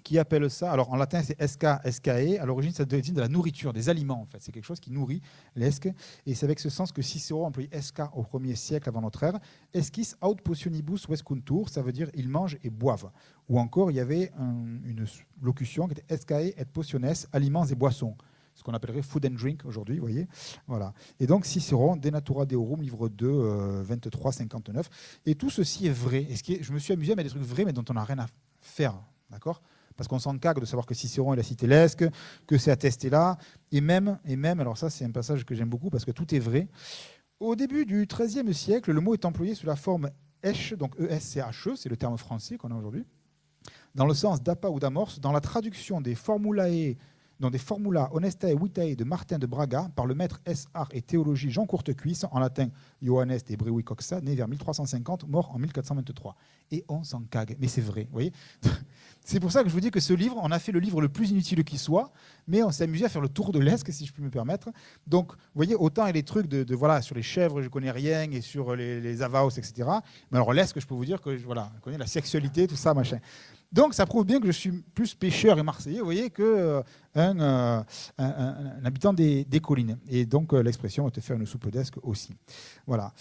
qui appelle ça, alors en latin c'est esca, escae, à l'origine ça désigne de la nourriture, des aliments en fait, c'est quelque chose qui nourrit, l'esque, et c'est avec ce sens que Cicéron employait esca au 1er siècle avant notre ère, esquis aut potionibus vescuntur, ça veut dire ils mangent et boivent, ou encore il y avait une locution qui était escae et potiones, aliments et boissons, ce qu'on appellerait food and drink aujourd'hui, vous voyez, voilà. Et donc Cicéron, De Natura Deorum, livre 2, 23-59, et tout ceci est vrai, et je me suis amusé à mettre des trucs vrais mais dont on n'a rien à faire, d'accord ? Parce qu'on s'en cague de savoir que Cicéron il a cité l'Esque, que c'est attesté là, et même, alors ça c'est un passage que j'aime beaucoup parce que tout est vrai. Au début du XIIIe siècle, le mot est employé sous la forme esch, donc E-S-C-H-E, c'est le terme français qu'on a aujourd'hui, dans le sens d'appât ou d'amorce, dans la traduction des formulae, dans des formula honestae vitae de Martin de Braga par le maître S.Art et théologie Jean Courtecuisse, en latin Johannes de Brewi Coxa, né vers 1350, mort en 1423. Et on s'en cague, mais c'est vrai, vous voyez. C'est pour ça que je vous dis que ce livre, on a fait le livre le plus inutile qui soit, mais on s'est amusé à faire le tour de l'Esque, si je puis me permettre. Donc, vous voyez, autant il y a les trucs de voilà, sur les chèvres, je ne connais rien, et sur les avaos, etc. Mais alors l'Esque, je peux vous dire que voilà, je connais la sexualité, tout ça, machin. Donc, ça prouve bien que je suis plus pêcheur et marseillais, vous voyez, qu'un habitant des collines. Et donc, l'expression « te faire une soupe d'Esque » aussi. Voilà.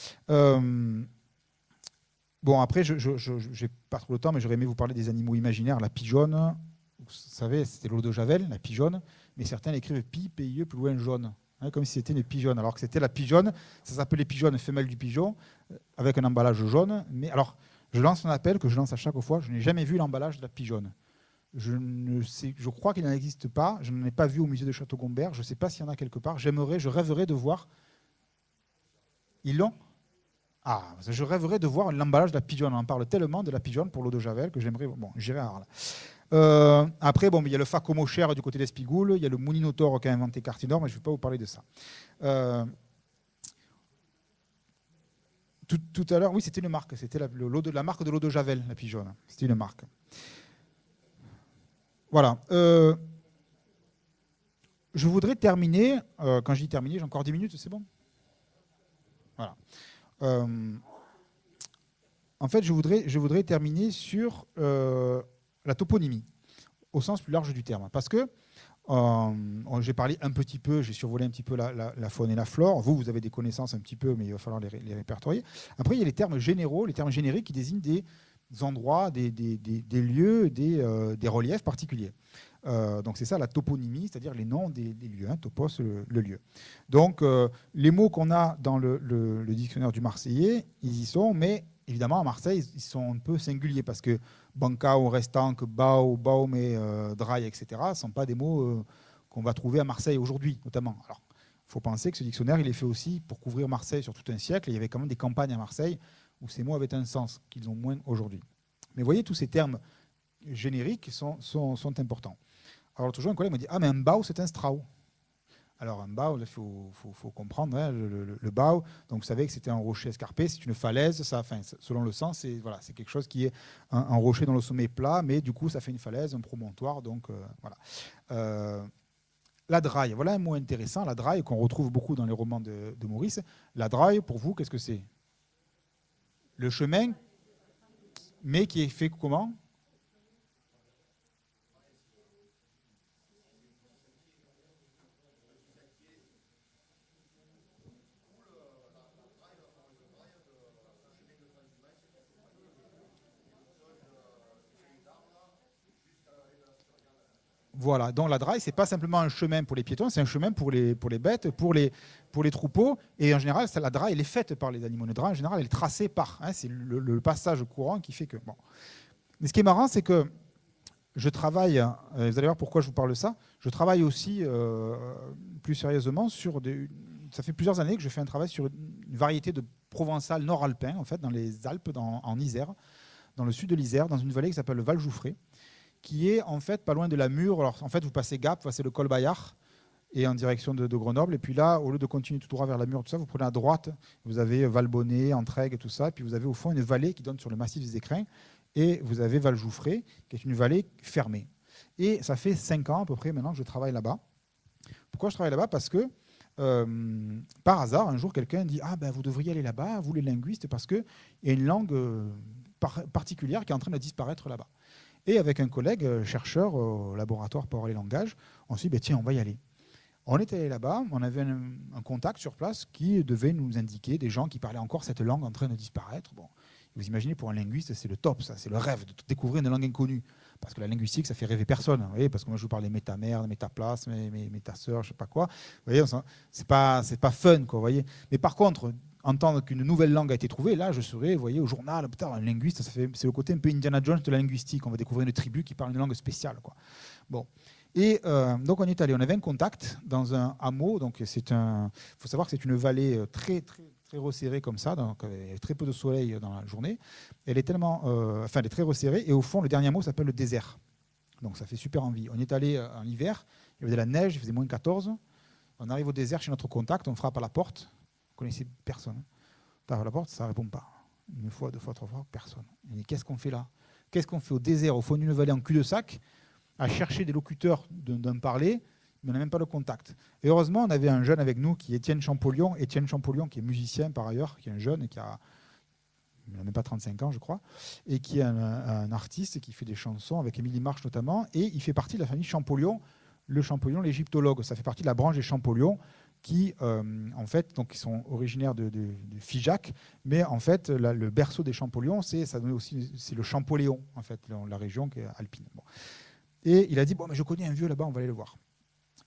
Bon, après, je n'ai pas trop le temps, mais j'aurais aimé vous parler des animaux imaginaires. La pigeonne, vous savez, c'était l'eau de Javel, la pigeonne, mais certains l'écrivent pi, p-i-e, plus loin jaune, hein, comme si c'était une pigeonne. Alors que c'était la pigeonne, ça s'appelait pigeonne femelle du pigeon, avec un emballage jaune. Mais alors, je lance un appel que je lance à chaque fois, je n'ai jamais vu l'emballage de la pigeonne. Je crois qu'il n'en existe pas, je n'en ai pas vu au musée de Château-Gombert, je ne sais pas s'il y en a quelque part. Je rêverais de voir. Ils l'ont ? Ah, je rêverais de voir l'emballage de la pigeonne. On en parle tellement de la pigeonne pour l'eau de Javel que j'aimerais. Bon, j'irai à Arles. Après, bon, il y a le Facomochère du côté d'Espigoule, il y a le Mouninotor qui a inventé Cartinor, mais je ne vais pas vous parler de ça. Tout à l'heure, oui, c'était une marque. C'était la marque de l'eau de Javel, la pigeonne. C'était une marque. Voilà. Je voudrais terminer. Quand je dis terminer, j'ai encore 10 minutes, c'est bon ? Voilà. En fait, je voudrais terminer sur la toponymie, au sens plus large du terme. Parce que j'ai parlé un petit peu, j'ai survolé un petit peu la faune et la flore. Vous avez des connaissances un petit peu, mais il va falloir les répertorier. Après, il y a les termes généraux, les termes génériques qui désignent des endroits, des lieux, des reliefs particuliers. Donc c'est ça la toponymie, c'est-à-dire les noms des lieux, hein, topos, le lieu. Donc les mots qu'on a dans le dictionnaire du Marseillais, ils y sont, mais évidemment à Marseille, ils sont un peu singuliers parce que bancao, restanque, bao, baume, dry, etc. ne sont pas des mots qu'on va trouver à Marseille aujourd'hui, notamment. Alors, il faut penser que ce dictionnaire, il est fait aussi pour couvrir Marseille sur tout un siècle. Il y avait quand même des campagnes à Marseille où ces mots avaient un sens qu'ils ont moins aujourd'hui. Mais vous voyez, tous ces termes génériques sont importants. Alors l'autre jour, un collègue m'a dit « Ah, mais un bao, c'est un strau ». Alors un bao, il faut comprendre, hein, le bao, donc vous savez que c'était un rocher escarpé, c'est une falaise, ça, enfin, selon le sens, c'est quelque chose qui est un rocher dont le sommet est plat, mais du coup ça fait une falaise, un promontoire, donc voilà. La draille, voilà un mot intéressant, la draille, qu'on retrouve beaucoup dans les romans de Maurice. La draille, pour vous, qu'est-ce que c'est ? Le chemin, mais qui est fait comment ? Voilà, donc la draille, ce n'est pas simplement un chemin pour les piétons, c'est un chemin pour les bêtes, pour les troupeaux. Et en général, la draille, elle est faite par les animaux. La draille, en général, elle est tracée par. Hein, c'est le passage courant qui fait que... Bon. Mais ce qui est marrant, c'est que je travaille, vous allez voir pourquoi je vous parle de ça, je travaille aussi plus sérieusement sur ça fait plusieurs années que je fais un travail sur une variété de provençal nord-alpin, en fait, dans les Alpes, en Isère, dans le sud de l'Isère, dans une vallée qui s'appelle le Val-Jouffré, qui est en fait pas loin de la Mure. Alors en fait, vous passez Gap, vous passez le col Bayard et en direction de Grenoble. Et puis là, au lieu de continuer tout droit vers la Mure, tout ça, vous prenez à droite, vous avez Valbonnet, Entraigues, tout ça. Et puis vous avez au fond une vallée qui donne sur le massif des Écrins. Et vous avez Val-Jouffré, qui est une vallée fermée. Et ça fait 5 ans à peu près maintenant que je travaille là-bas. Pourquoi je travaille là-bas ? Parce que par hasard, un jour, quelqu'un dit « Ah ben vous devriez aller là-bas, vous les linguistes, parce qu'il y a une langue particulière qui est en train de disparaître là-bas ». Et avec un collègue chercheur au laboratoire Power et Langage, on s'est dit, ben, tiens, on va y aller. On est allé là-bas, on avait un contact sur place qui devait nous indiquer des gens qui parlaient encore cette langue en train de disparaître. Bon, vous imaginez, pour un linguiste, c'est le top, ça, c'est le rêve de découvrir une langue inconnue. Parce que la linguistique, ça fait rêver personne. Vous voyez, parce que moi, je vous parle des métamères, des métaplasmes, métasœurs, je ne sais pas quoi. Vous voyez, c'est pas fun, quoi, vous voyez. Mais par contre, entendre qu'une nouvelle langue a été trouvée, là, je serais, vous voyez, au journal, putain, un linguiste, c'est le côté un peu Indiana Jones de la linguistique. On va découvrir une tribu qui parle une langue spéciale, quoi. Bon. Et donc on est allé, on avait un contact dans un hameau, donc il faut savoir que c'est une vallée très resserrée comme ça, donc il y avait très peu de soleil dans la journée. Elle est elle est très resserrée, et au fond le dernier hameau s'appelle le désert. Donc ça fait super envie. On est allé en hiver, il y avait de la neige, il faisait moins 14. On arrive au désert chez notre contact, on frappe à la porte, on connaissait personne. On tape à la porte, ça ne répond pas. Une fois, deux fois, trois fois, personne. On dit qu'est-ce qu'on fait là? Qu'est-ce qu'on fait au désert, au fond d'une vallée en cul-de-sac, à chercher des locuteurs d'un parler, mais on n'a même pas de contact. Et heureusement, on avait un jeune avec nous qui est Étienne Champollion. Étienne Champollion, qui est musicien par ailleurs, qui est un jeune, il n'a même pas 35 ans, je crois, et qui est un artiste qui fait des chansons avec Émilie Marche notamment, et il fait partie de la famille Champollion, le Champollion, l'égyptologue. Ça fait partie de la branche des Champollion qui, en fait, donc, ils sont originaires de Figeac, mais en fait, le berceau des Champollion, c'est le Champoléon, en fait, la région qui est alpine. Bon. Et il a dit, bon, mais je connais un vieux là-bas, on va aller le voir.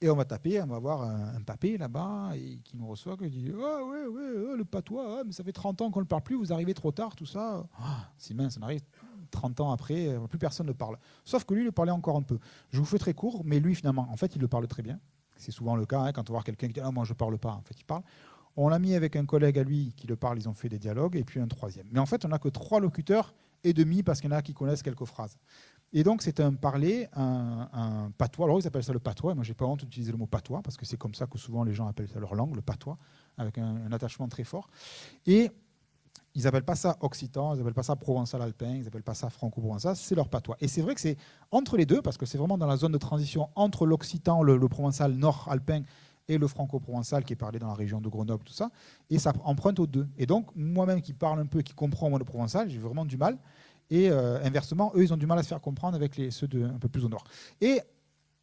Et on va taper, on va voir un papé là-bas qui nous reçoit, qui dit, ah ouais, le patois, mais ça fait 30 ans qu'on ne le parle plus, vous arrivez trop tard, tout ça. C'est mince, on arrive 30 ans après, plus personne ne parle. Sauf que lui, il le parlait encore un peu. Je vous fais très court, mais lui, finalement, en fait, il le parle très bien. C'est souvent le cas, quand on voit quelqu'un qui dit, ah, moi, je ne parle pas, en fait, il parle. On l'a mis avec un collègue à lui qui le parle, ils ont fait des dialogues, et puis un troisième. Mais en fait, on n'a que 3 locuteurs et demi, parce qu'il y en a qui connaissent quelques phrases. Et donc, c'est un parler, un patois. Alors, ils appellent ça le patois. Moi, je n'ai pas honte d'utiliser le mot patois, parce que c'est comme ça que souvent les gens appellent ça leur langue, le patois, avec un attachement très fort. Et ils n'appellent pas ça occitan, ils n'appellent pas ça provençal-alpin, ils n'appellent pas ça franco-provençal, c'est leur patois. Et c'est vrai que c'est entre les deux, parce que c'est vraiment dans la zone de transition entre l'occitan, le provençal nord-alpin, et le franco-provençal qui est parlé dans la région de Grenoble, tout ça, et ça emprunte aux deux. Et donc, moi-même qui parle un peu, qui comprends moi le provençal, j'ai vraiment du mal. Et inversement, eux, ils ont du mal à se faire comprendre avec ceux un peu plus au nord. Et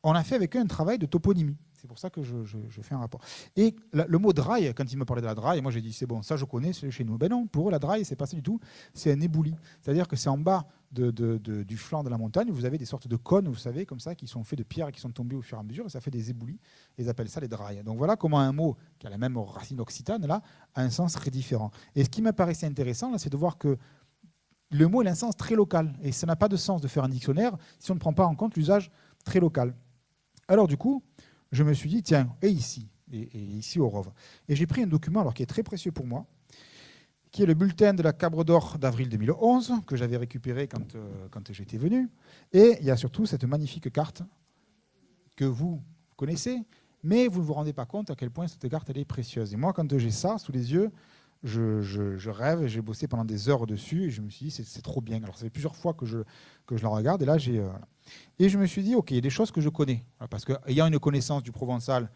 on a fait avec eux un travail de toponymie. C'est pour ça que je fais un rapport. Et le mot draille, quand ils me parlaient de la draille, moi j'ai dit c'est bon, ça je connais, c'est chez nous. Ben non, pour eux la draille, c'est pas ça du tout, c'est un éboulis. C'est-à-dire que c'est en bas du flanc de la montagne, vous avez des sortes de cônes, vous savez, comme ça, qui sont faits de pierres et qui sont tombés au fur et à mesure, et ça fait des éboulis. Et ils appellent ça les drailles. Donc voilà comment un mot qui a la même racine occitane, là, a un sens très différent. Et ce qui m'apparaissait intéressant, là, c'est de voir que le mot a un sens très local. Et ça n'a pas de sens de faire un dictionnaire si on ne prend pas en compte l'usage très local. Alors du coup, je me suis dit, tiens, et ici au ROV. Et j'ai pris un document qui est très précieux pour moi, qui est le bulletin de la Cabre d'Or d'avril 2011, que j'avais récupéré quand j'étais venu. Et il y a surtout cette magnifique carte que vous connaissez, mais vous ne vous rendez pas compte à quel point cette carte elle est précieuse. Et moi, quand j'ai ça sous les yeux, je rêve, et j'ai bossé pendant des heures dessus, et je me suis dit, c'est trop bien. Alors ça fait plusieurs fois que je la regarde, et là, et je me suis dit, ok, il y a des choses que je connais, parce qu'ayant une connaissance du provençal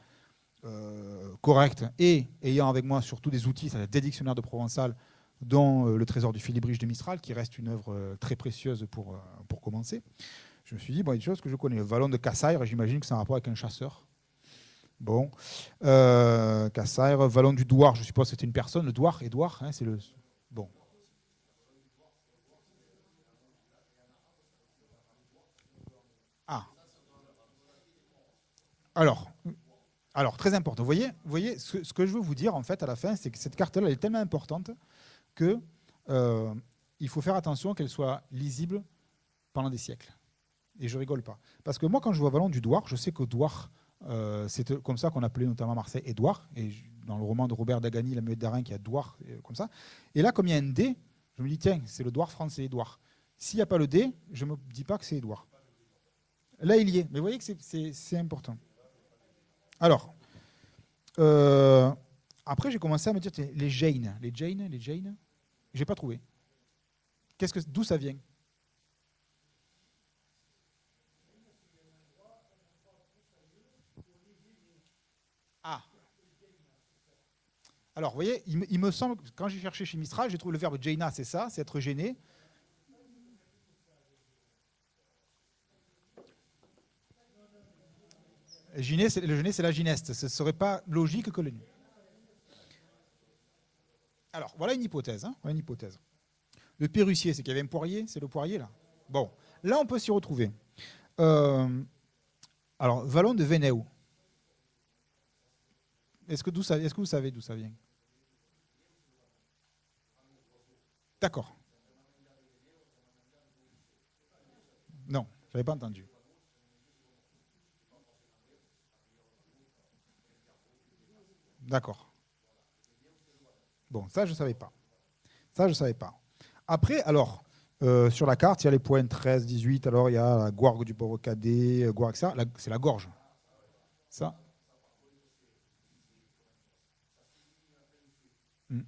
correcte, et ayant avec moi surtout des outils, c'est-à-dire des dictionnaires de provençal, dont le Trésor du Félibrige de Mistral, qui reste une œuvre très précieuse pour commencer, je me suis dit, bon, il y a des choses que je connais. Le vallon de Cassaire, j'imagine que c'est un rapport avec un chasseur. Bon, Cassaire, vallon du Douar, je suppose que c'était une personne, le Douar, Édouard, hein, c'est le... Bon. Ah. Alors, très important. Vous voyez ce que je veux vous dire, en fait, à la fin, c'est que cette carte-là, elle est tellement importante que il faut faire attention qu'elle soit lisible pendant des siècles. Et je rigole pas. Parce que moi, quand je vois vallon du Douar, je sais qu'au Douar, c'est comme ça qu'on appelait notamment Marseille Édouard. Et dans le roman de Robert Dagany, La Muette d'Arin, qui a Douar, comme ça. Et là, comme il y a un D, je me dis, tiens, c'est le Douar français, Édouard. S'il n'y a pas le D, je ne me dis pas que c'est Édouard. Là, il y est. Mais vous voyez que c'est important. Alors, après, j'ai commencé à me dire, les Jains, je n'ai pas trouvé. D'où ça vient? Ah. Alors, vous voyez, il me semble que quand j'ai cherché chez Mistral, j'ai trouvé le verbe jaina, c'est ça, c'est être gêné. Le genêt, c'est la gineste. Ce ne serait pas logique que le nu. Alors, voilà une hypothèse. Voilà une hypothèse. Le pérussier, c'est qu'il y avait un poirier. C'est le poirier, là. Bon, là, on peut s'y retrouver. Alors, vallon de Vénéo. Est-ce que vous savez d'où ça vient? D'accord. Non, je n'avais pas entendu. D'accord. Bon, ça, je ne savais pas. Ça, je ne savais pas. Après, alors, sur la carte, il y a les points 13, 18. Alors, il y a la Gouargue du Pauvre Cadet, Gouargue, ça. C'est la gorge. Ça. Hmm.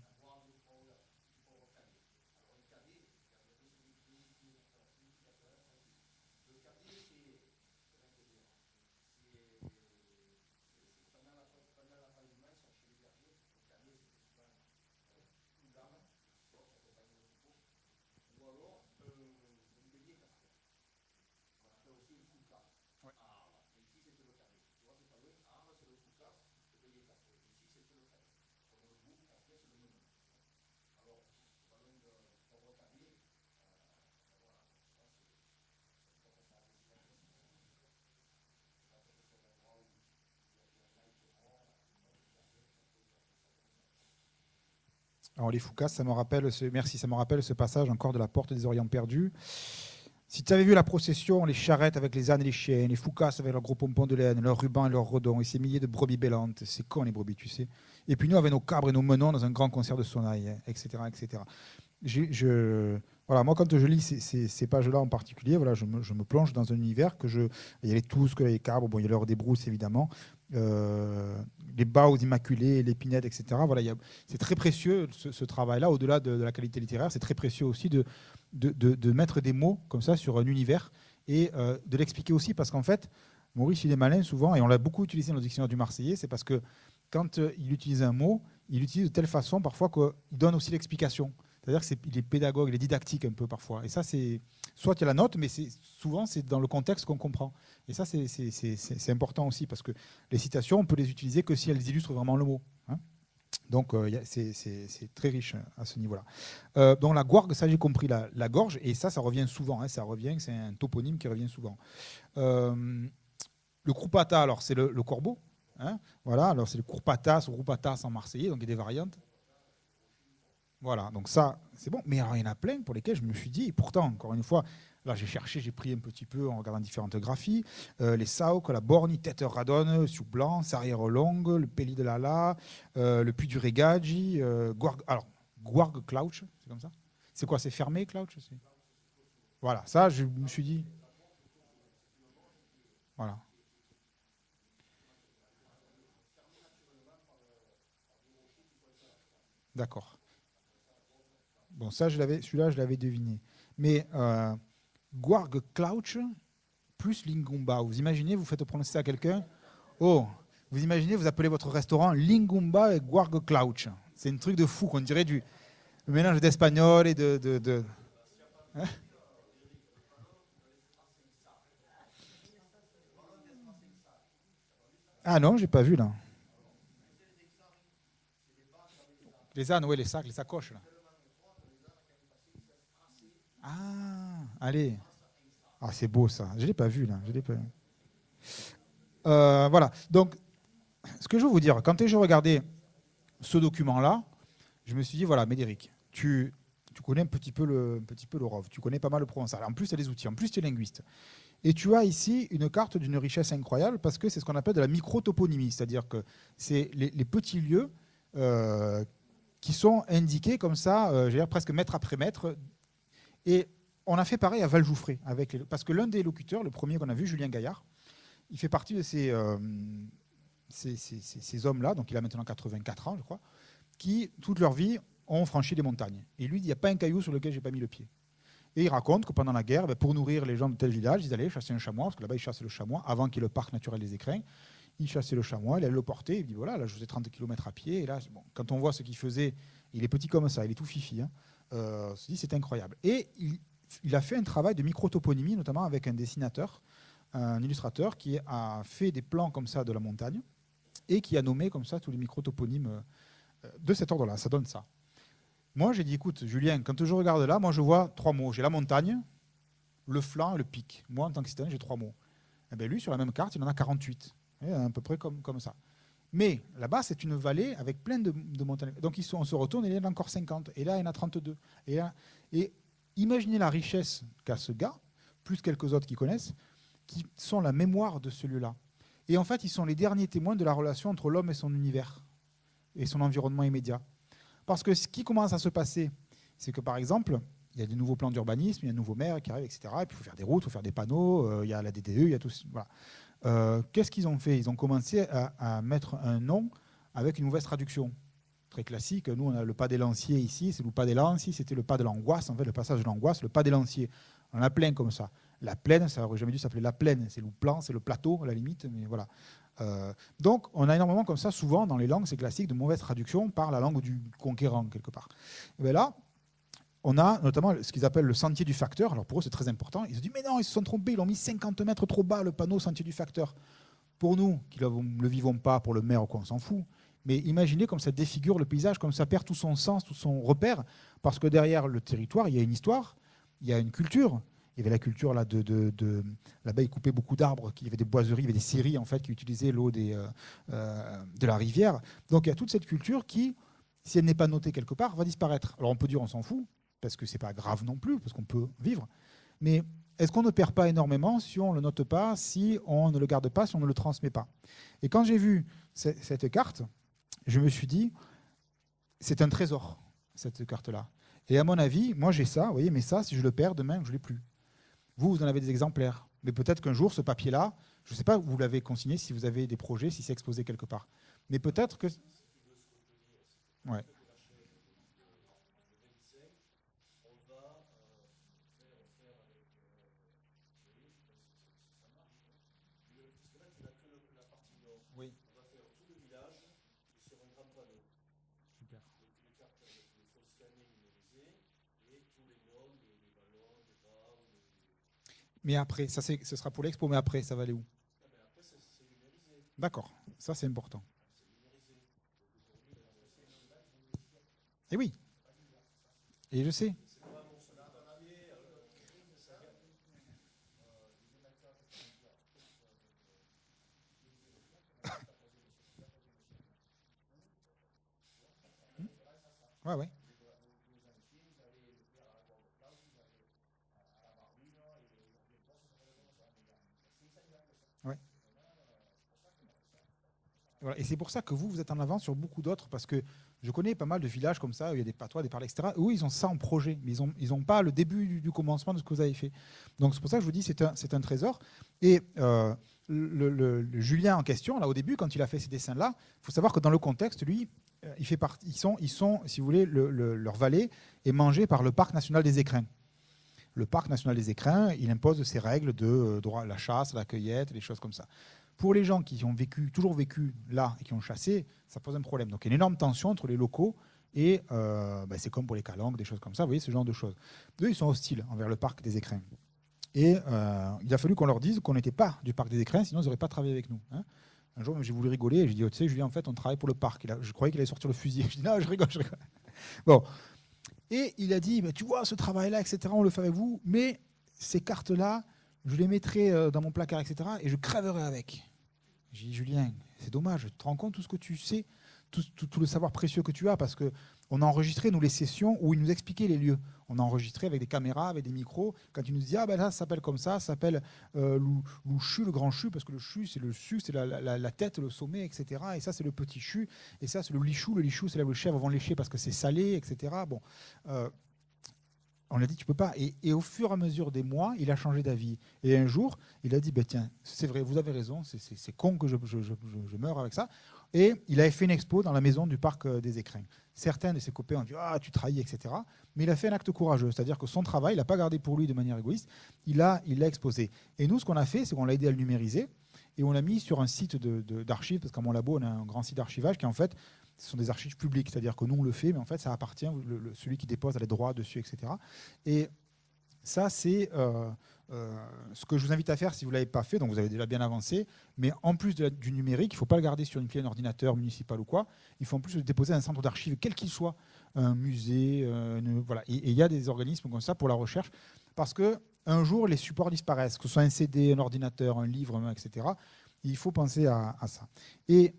Alors les Foucas, ça me rappelle ce passage encore de la porte des Orients perdus. Si tu avais vu la procession, les charrettes avec les ânes et les chiens, les Foucas avec leurs gros pompons de laine, leurs rubans et leurs redons, et ces milliers de brebis bêlantes, c'est con les brebis, tu sais. Et puis nous avec nos cabres et nos menons dans un grand concert de sonnailles, etc., etc. Voilà, moi quand je lis ces pages-là en particulier, voilà, je me plonge dans un univers il y a les Tousques, les cabres, bon, il y a l'heure des brousses évidemment, les bas aux immaculés, l'épinette, etc. Voilà, c'est très précieux ce travail-là, au-delà de la qualité littéraire, c'est très précieux aussi de mettre des mots comme ça sur un univers et de l'expliquer aussi parce qu'en fait, Maurice il est malin souvent et on l'a beaucoup utilisé dans le dictionnaire du Marseillais, c'est parce que quand il utilise un mot, il l'utilise de telle façon parfois qu'il donne aussi l'explication. C'est-à-dire qu'il est pédagogue, il est didactique un peu parfois. Et ça, c'est soit il y a la note, mais souvent c'est dans le contexte qu'on comprend. Et ça, c'est important aussi parce que les citations, on peut les utiliser que si elles illustrent vraiment le mot. Hein. Donc c'est très riche à ce niveau-là. Donc la Gouargue, ça j'ai compris, la gorge, et ça revient souvent. Hein, ça revient, c'est un toponyme qui revient souvent. Le Croupata, alors c'est le corbeau. Hein, voilà, alors c'est le Courpatas ou Roupatas en marseillais, donc il y a des variantes. Voilà, donc ça, c'est bon. Mais alors, il y en a plein pour lesquels je me suis dit, et pourtant, encore une fois, là, j'ai cherché, j'ai pris un petit peu en regardant différentes graphies. Les Sauk, la Borni, Tête Radonne, Sioux Blanc, Sarrière Longue, le Peli de Lala, le Puy du Régagi, Gouargue Clouch, c'est comme ça. C'est quoi, c'est fermé, Clouch? Voilà, ça, je me suis dit. Voilà. D'accord. Bon, ça, celui-là, je l'avais deviné. Mais Gouargue Clouch plus Lingumba. Vous imaginez, vous faites prononcer à quelqu'un. Oh, vous imaginez, vous appelez votre restaurant Lingumba et Gouargue Clouch. C'est un truc de fou, qu'on dirait du mélange d'espagnol et de. Hein. Ah non, j'ai pas vu là. Les ânes, oui, les sacs, les sacoches là. Ah, allez. Ah, c'est beau ça. Je ne l'ai pas vu là. Je l'ai pas vu. Voilà. Donc, ce que je veux vous dire, quand je regardais ce document-là, je me suis dit, voilà, Médéric, tu connais un petit peu le ROV, tu connais pas mal le provençal. En plus, tu as des outils, en plus, tu es linguiste. Et tu as ici une carte d'une richesse incroyable parce que c'est ce qu'on appelle de la microtoponymie, c'est-à-dire que c'est les petits lieux qui sont indiqués comme ça, presque mètre après mètre. Et on a fait pareil à Valdjoufré, parce que l'un des locuteurs, le premier qu'on a vu, Julien Gaillard, il fait partie de ces hommes-là, donc il a maintenant 84 ans, je crois, qui, toute leur vie, ont franchi des montagnes. Et lui, il n'y a pas un caillou sur lequel je n'ai pas mis le pied. Et il raconte que pendant la guerre, pour nourrir les gens de tel village, ils allaient chasser un chamois, parce que là-bas, ils chassent le chamois, avant qu'il y ait le parc naturel des Écrins. Ils chassaient le chamois, il allait le porter, il dit voilà, là, je faisais 30 km à pied. Et là, bon, quand on voit ce qu'il faisait, il est petit comme ça, il est tout fifi. Hein, on se dit, c'est incroyable. Et il a fait un travail de microtoponymie, notamment avec un dessinateur un illustrateur qui a fait des plans comme ça de la montagne et qui a nommé comme ça tous les micro-toponymes de cet ordre-là. Ça donne ça. Moi, j'ai dit, écoute, Julien, quand je regarde là, moi, je vois 3 mots. J'ai la montagne, le flanc et le pic. Moi, en tant que citadin, j'ai 3 mots. Et bien, lui, sur la même carte, il en a 48. À peu près comme ça. Mais là-bas, c'est une vallée avec plein de montagnes. Donc, on se retourne et il y en a encore 50. Et là, il y en a 32. Et imaginez la richesse qu'a ce gars, plus quelques autres qui connaissent, qui sont la mémoire de ce lieu-là. Et en fait, ils sont les derniers témoins de la relation entre l'homme et son univers et son environnement immédiat. Parce que ce qui commence à se passer, c'est que, par exemple, il y a des nouveaux plans d'urbanisme, il y a un nouveau maire qui arrive, etc. Et puis, il faut faire des routes, il faut faire des panneaux, il y a la DDE, il y a tout. Voilà. Qu'est-ce qu'ils ont fait? Ils ont commencé à mettre un nom avec une mauvaise traduction. Très classique. Nous, on a le pas des lanciers ici, c'est le pas des lances. C'était le pas de l'angoisse, en fait, le passage de l'angoisse, le pas des lanciers. On a plein comme ça. La plaine, ça n'aurait jamais dû s'appeler la plaine. C'est le plan, c'est le plateau, à la limite. Mais voilà. Donc, on a énormément comme ça, souvent, dans les langues, c'est classique, de mauvaise traduction par la langue du conquérant, quelque part. Et bien là, on a notamment ce qu'ils appellent le sentier du facteur. Alors pour eux, c'est très important. Ils se disent, mais non, ils se sont trompés, ils l'ont mis 50 mètres trop bas, le panneau sentier du facteur. Pour nous, qui ne le vivons pas, pour le maire ou quoi, on s'en fout. Mais imaginez comme ça défigure le paysage, comme ça perd tout son sens, tout son repère, parce que derrière le territoire, il y a une histoire, il y a une culture. Il y avait la culture là là-bas, ils coupaient beaucoup d'arbres, il y avait des boiseries, il y avait des scieries en fait qui utilisaient l'eau de la rivière. Donc il y a toute cette culture qui, si elle n'est pas notée quelque part, va disparaître. Alors on peut dire on s'en fout, parce que c'est pas grave non plus, parce qu'on peut vivre. Mais est-ce qu'on ne perd pas énormément si on ne le note pas, si on ne le garde pas, si on ne le transmet pas? Et quand j'ai vu cette carte, je me suis dit, c'est un trésor, cette carte-là. Et à mon avis, moi j'ai ça, vous voyez, mais ça, si je le perds demain, je ne l'ai plus. Vous en avez des exemplaires. Mais peut-être qu'un jour, ce papier-là, je ne sais pas où vous l'avez consigné, si vous avez des projets, si c'est exposé quelque part. Mais peut-être que... Ouais. Oui. Super. Mais après, ça ce sera pour l'expo, mais après, ça va aller où? D'accord, ça c'est important. Et oui, et je sais. Ouais, ouais. Ouais. Voilà. Et c'est pour ça que vous êtes en avance sur beaucoup d'autres, parce que je connais pas mal de villages comme ça, où il y a des patois, des parles, etc. Où ils ont ça en projet, mais ils ont pas le début du commencement de ce que vous avez fait. Donc c'est pour ça que je vous dis c'est un trésor. Et le Julien en question, là au début, quand il a fait ces dessins-là, il faut savoir que dans le contexte, lui, il fait partie, ils sont, si vous voulez, leur vallée est mangée par le parc national des Écrins. Le parc national des Écrins, il impose ses règles de droit à la chasse, à la cueillette, des choses comme ça. Pour les gens qui ont toujours vécu là et qui ont chassé, ça pose un problème. Donc il y a une énorme tension entre les locaux et c'est comme pour les calanques, des choses comme ça, vous voyez, ce genre de choses. Eux, ils sont hostiles envers le parc des Écrins. Et il a fallu qu'on leur dise qu'on n'était pas du parc des Écrins, sinon ils n'auraient pas travaillé avec nous. Hein. Un jour, j'ai voulu rigoler et j'ai dit, tu sais, Julien, en fait, on travaille pour le parc. Je croyais qu'il allait sortir le fusil. Je dis, non, je rigole. Bon. Et il a dit, tu vois, ce travail-là, etc., on le fait avec vous, mais ces cartes-là, je les mettrai dans mon placard, etc., et je crèverai avec. J'ai dit, Julien, c'est dommage, tu te rends compte tout ce que tu sais, tout le savoir précieux que tu as, parce qu'on a enregistré, nous, les sessions où il nous expliquait les lieux. On a enregistré avec des caméras, avec des micros, quand il nous disait, là, ça s'appelle comme ça s'appelle l'ouchu, le grand chu, parce que le chu, c'est le chu, c'est la tête, le sommet, etc., et ça, c'est le petit chu, et ça, c'est le lichou, c'est là où les chèvres vont lécher parce que c'est salé, etc., bon... on a dit tu peux pas. Et au fur et à mesure des mois, il a changé d'avis. Et un jour, il a dit tiens, c'est vrai, vous avez raison, c'est con que je meure avec ça. Et il avait fait une expo dans la maison du parc des Écrins. Certains de ses copains ont dit tu trahis, etc. Mais il a fait un acte courageux, c'est-à-dire que son travail, il l'a pas gardé pour lui de manière égoïste, il l'a exposé. Et nous, ce qu'on a fait, c'est qu'on l'a aidé à le numériser et on l'a mis sur un site d'archives, parce qu'à mon labo, on a un grand site d'archivage qui en fait ce sont des archives publiques, c'est-à-dire que nous on le fait, mais en fait ça appartient, celui qui dépose a les droits dessus, etc. Et ça c'est Ce que je vous invite à faire, si vous ne l'avez pas fait, donc vous avez déjà bien avancé, mais en plus du numérique, il ne faut pas le garder sur une clé, un ordinateur municipal ou quoi, il faut en plus le déposer dans un centre d'archives, quel qu'il soit, un musée, voilà. Et il y a des organismes comme ça pour la recherche, parce qu'un jour, les supports disparaissent, que ce soit un CD, un ordinateur, un livre, etc. Il faut penser à ça. Et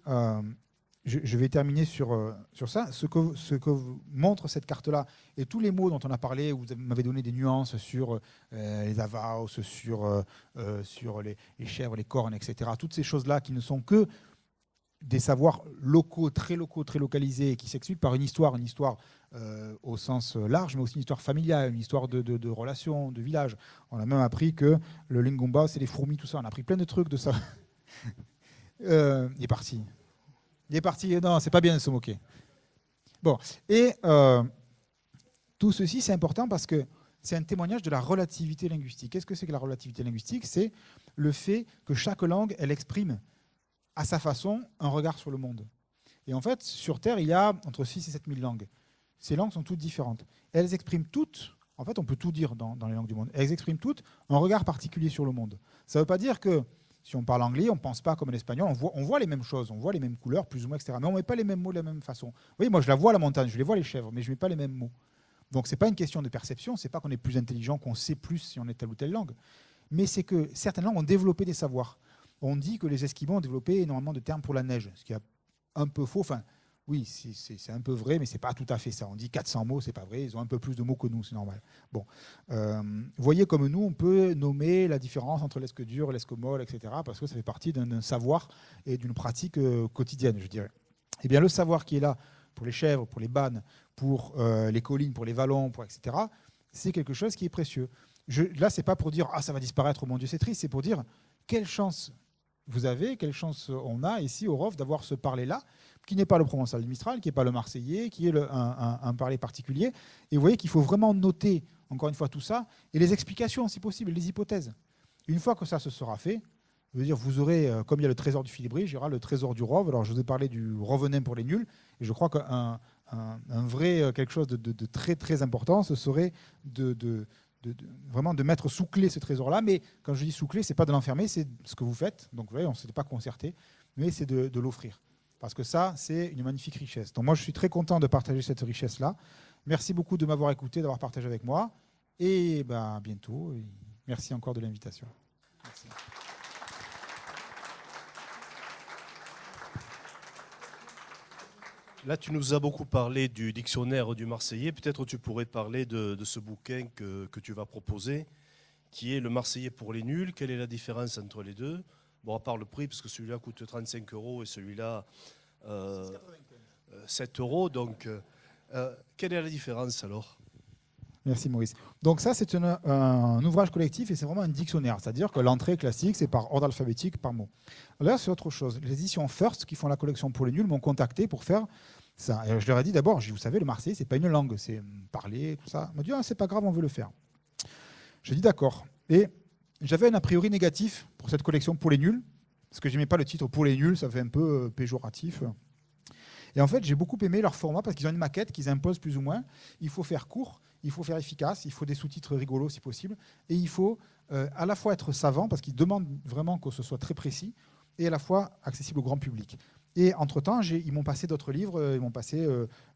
je vais terminer sur ça. Ce que montre cette carte-là, et tous les mots dont on a parlé, vous m'avez donné des nuances sur les avaos, sur les chèvres, les cornes, etc. Toutes ces choses-là qui ne sont que des savoirs locaux, très localisés, et qui s'expliquent par une histoire au sens large, mais aussi une histoire familiale, une histoire de relations, de village. On a même appris que le lingomba, c'est les fourmis, tout ça. On a appris plein de trucs de ça. Il est parti. Il est parti. Non, c'est pas bien de se moquer. Bon, et tout ceci, c'est important parce que c'est un témoignage de la relativité linguistique. Qu'est-ce que c'est que la relativité linguistique? C'est le fait que chaque langue, elle exprime à sa façon un regard sur le monde. Et en fait, sur Terre, il y a entre 6 et 7 000 langues. Ces langues sont toutes différentes. Elles expriment toutes, en fait, on peut tout dire dans les langues du monde, elles expriment toutes un regard particulier sur le monde. Ça ne veut pas dire que si on parle anglais, on ne pense pas comme l'espagnol, on voit les mêmes choses, on voit les mêmes couleurs, plus ou moins, etc. Mais on ne met pas les mêmes mots de la même façon. Vous voyez, moi, je la vois, la montagne, je les vois, les chèvres, mais je ne mets pas les mêmes mots. Donc, ce n'est pas une question de perception, ce n'est pas qu'on est plus intelligent, qu'on sait plus si on est telle ou telle langue, mais c'est que certaines langues ont développé des savoirs. On dit que les Esquimaux ont développé énormément de termes pour la neige, ce qui est un peu faux. Enfin, oui, c'est un peu vrai, mais ce n'est pas tout à fait ça. On dit 400 mots, ce n'est pas vrai. Ils ont un peu plus de mots que nous, c'est normal. Bon, vous voyez, comme nous, on peut nommer la différence entre l'esquedur, l'esquimol, etc., parce que ça fait partie d'un savoir et d'une pratique quotidienne, je dirais. Eh bien, le savoir qui est là pour les chèvres, pour les bannes, pour les collines, pour les vallons, etc., c'est quelque chose qui est précieux. Là, ce n'est pas pour dire « Ah, ça va disparaître, oh mon Dieu, c'est triste », c'est pour dire « Quelle chance !» vous avez, quelle chance on a ici au ROF d'avoir ce parler-là, qui n'est pas le provençal du Mistral, qui n'est pas le marseillais, qui est un parler particulier. Et vous voyez qu'il faut vraiment noter, encore une fois, tout ça, et les explications, si possible, les hypothèses. Une fois que ça se sera fait, je veux dire, vous aurez, comme il y a le trésor du Philibri, il y aura le trésor du ROV. Alors, je vous ai parlé du revenin pour les nuls, et je crois qu'un vrai quelque chose de très, très important, ce serait vraiment de mettre sous clé ce trésor-là. Mais quand je dis sous clé, ce n'est pas de l'enfermer, c'est ce que vous faites. Donc, vous voyez, on ne s'était pas concerté, mais c'est de l'offrir. Parce que ça, c'est une magnifique richesse. Donc, moi, je suis très content de partager cette richesse-là. Merci beaucoup de m'avoir écouté, d'avoir partagé avec moi. Et à bientôt. Et merci encore de l'invitation. Merci. Là, tu nous as beaucoup parlé du dictionnaire du Marseillais. Peut-être tu pourrais parler de ce bouquin que tu vas proposer, qui est le Marseillais pour les nuls. Quelle est la différence entre les deux? Bon, à part le prix, parce que celui-là coûte 35 € et celui-là 7 €. Donc, quelle est la différence alors? Merci Maurice. Donc ça, c'est un ouvrage collectif et c'est vraiment un dictionnaire. C'est-à-dire que l'entrée classique, c'est par ordre alphabétique, par mot. Là, c'est autre chose. Les éditions First, qui font la collection pour les nuls, m'ont contacté pour faire ça. Et je leur ai dit d'abord, vous savez, le marseillais, c'est pas une langue, c'est parler, tout ça. Ils m'ont dit, c'est pas grave, on veut le faire. J'ai dit d'accord. Et j'avais un a priori négatif pour cette collection pour les nuls, parce que j'aimais pas le titre pour les nuls, ça fait un peu péjoratif. Et en fait, j'ai beaucoup aimé leur format parce qu'ils ont une maquette qu'ils imposent plus ou moins. Il faut faire court, il faut faire efficace, il faut des sous-titres rigolos si possible, et il faut à la fois être savant parce qu'ils demandent vraiment que ce soit très précis, et à la fois accessible au grand public. Et entre-temps, ils m'ont passé d'autres livres, ils m'ont passé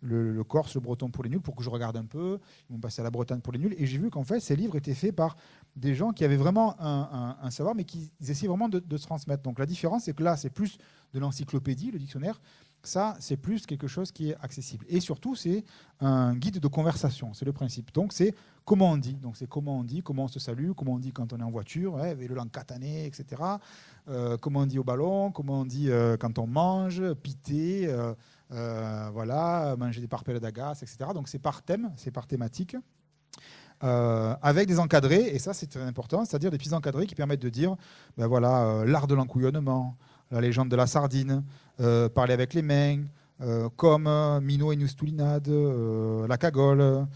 le Corse, le Breton pour les nuls pour que je regarde un peu, ils m'ont passé à la Bretagne pour les nuls, et j'ai vu qu'en fait, ces livres étaient faits par des gens qui avaient vraiment un savoir, mais qui essayaient vraiment de se transmettre. Donc la différence, c'est que là, c'est plus de l'encyclopédie, le dictionnaire. Ça, c'est plus quelque chose qui est accessible. Et surtout, c'est un guide de conversation, c'est le principe. Donc, c'est comment on dit. Donc, c'est comment on dit, comment on se salue, comment on dit quand on est en voiture, avec le lancatané, etc. Comment on dit au ballon, comment on dit quand on mange, piter, voilà, manger des parpelles d'agace, etc. Donc, c'est par thème, c'est par thématique. Avec des encadrés, et ça, c'est très important, c'est-à-dire des petits encadrés qui permettent de dire, voilà, l'art de l'encouillonnement, la légende de la sardine, parler avec les mains, comme Minot et Noustoulinade, la cagole,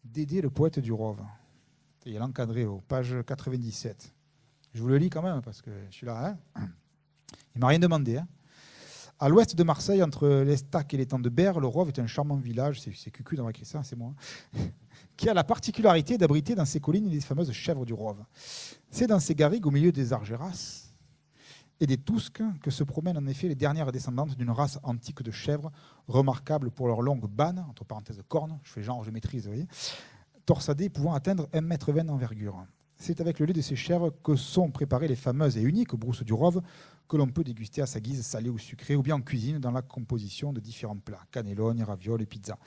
Dédé, le poète du Rove. Il y a l'encadré aux pages 97. Je vous le lis quand même parce que je suis là. Hein, il m'a rien demandé. Hein. À l'ouest de Marseille, entre l'Estac et l'étang de Berre, le Rove est un charmant village, c'est Cucu d'avoir écrit ça, c'est moi, qui a la particularité d'abriter dans ses collines les fameuses chèvres du Rove. C'est dans ces garrigues, au milieu des argeras et des tousques, que se promènent en effet les dernières descendantes d'une race antique de chèvres, remarquables pour leurs longues bannes, entre parenthèses cornes, je fais genre, je maîtrise, vous voyez, torsadées pouvant atteindre 1,20 m d'envergure. C'est avec le lait de ces chèvres que sont préparées les fameuses et uniques brousses du Rove, que l'on peut déguster à sa guise, salée ou sucrée, ou bien en cuisine dans la composition de différents plats, cannelloni, ravioles et pizzas.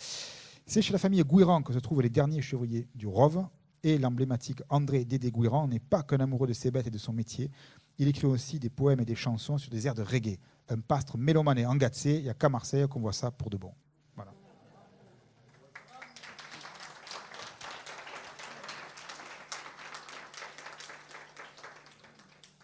C'est chez la famille Gouiran que se trouvent les derniers chevriers du Rove, et l'emblématique André Dédé Gouiran n'est pas qu'un amoureux de ses bêtes et de son métier, il écrit aussi des poèmes et des chansons sur des airs de reggae. Un pastre mélomane et engagé, il n'y a qu'à Marseille qu'on voit ça pour de bon. Voilà.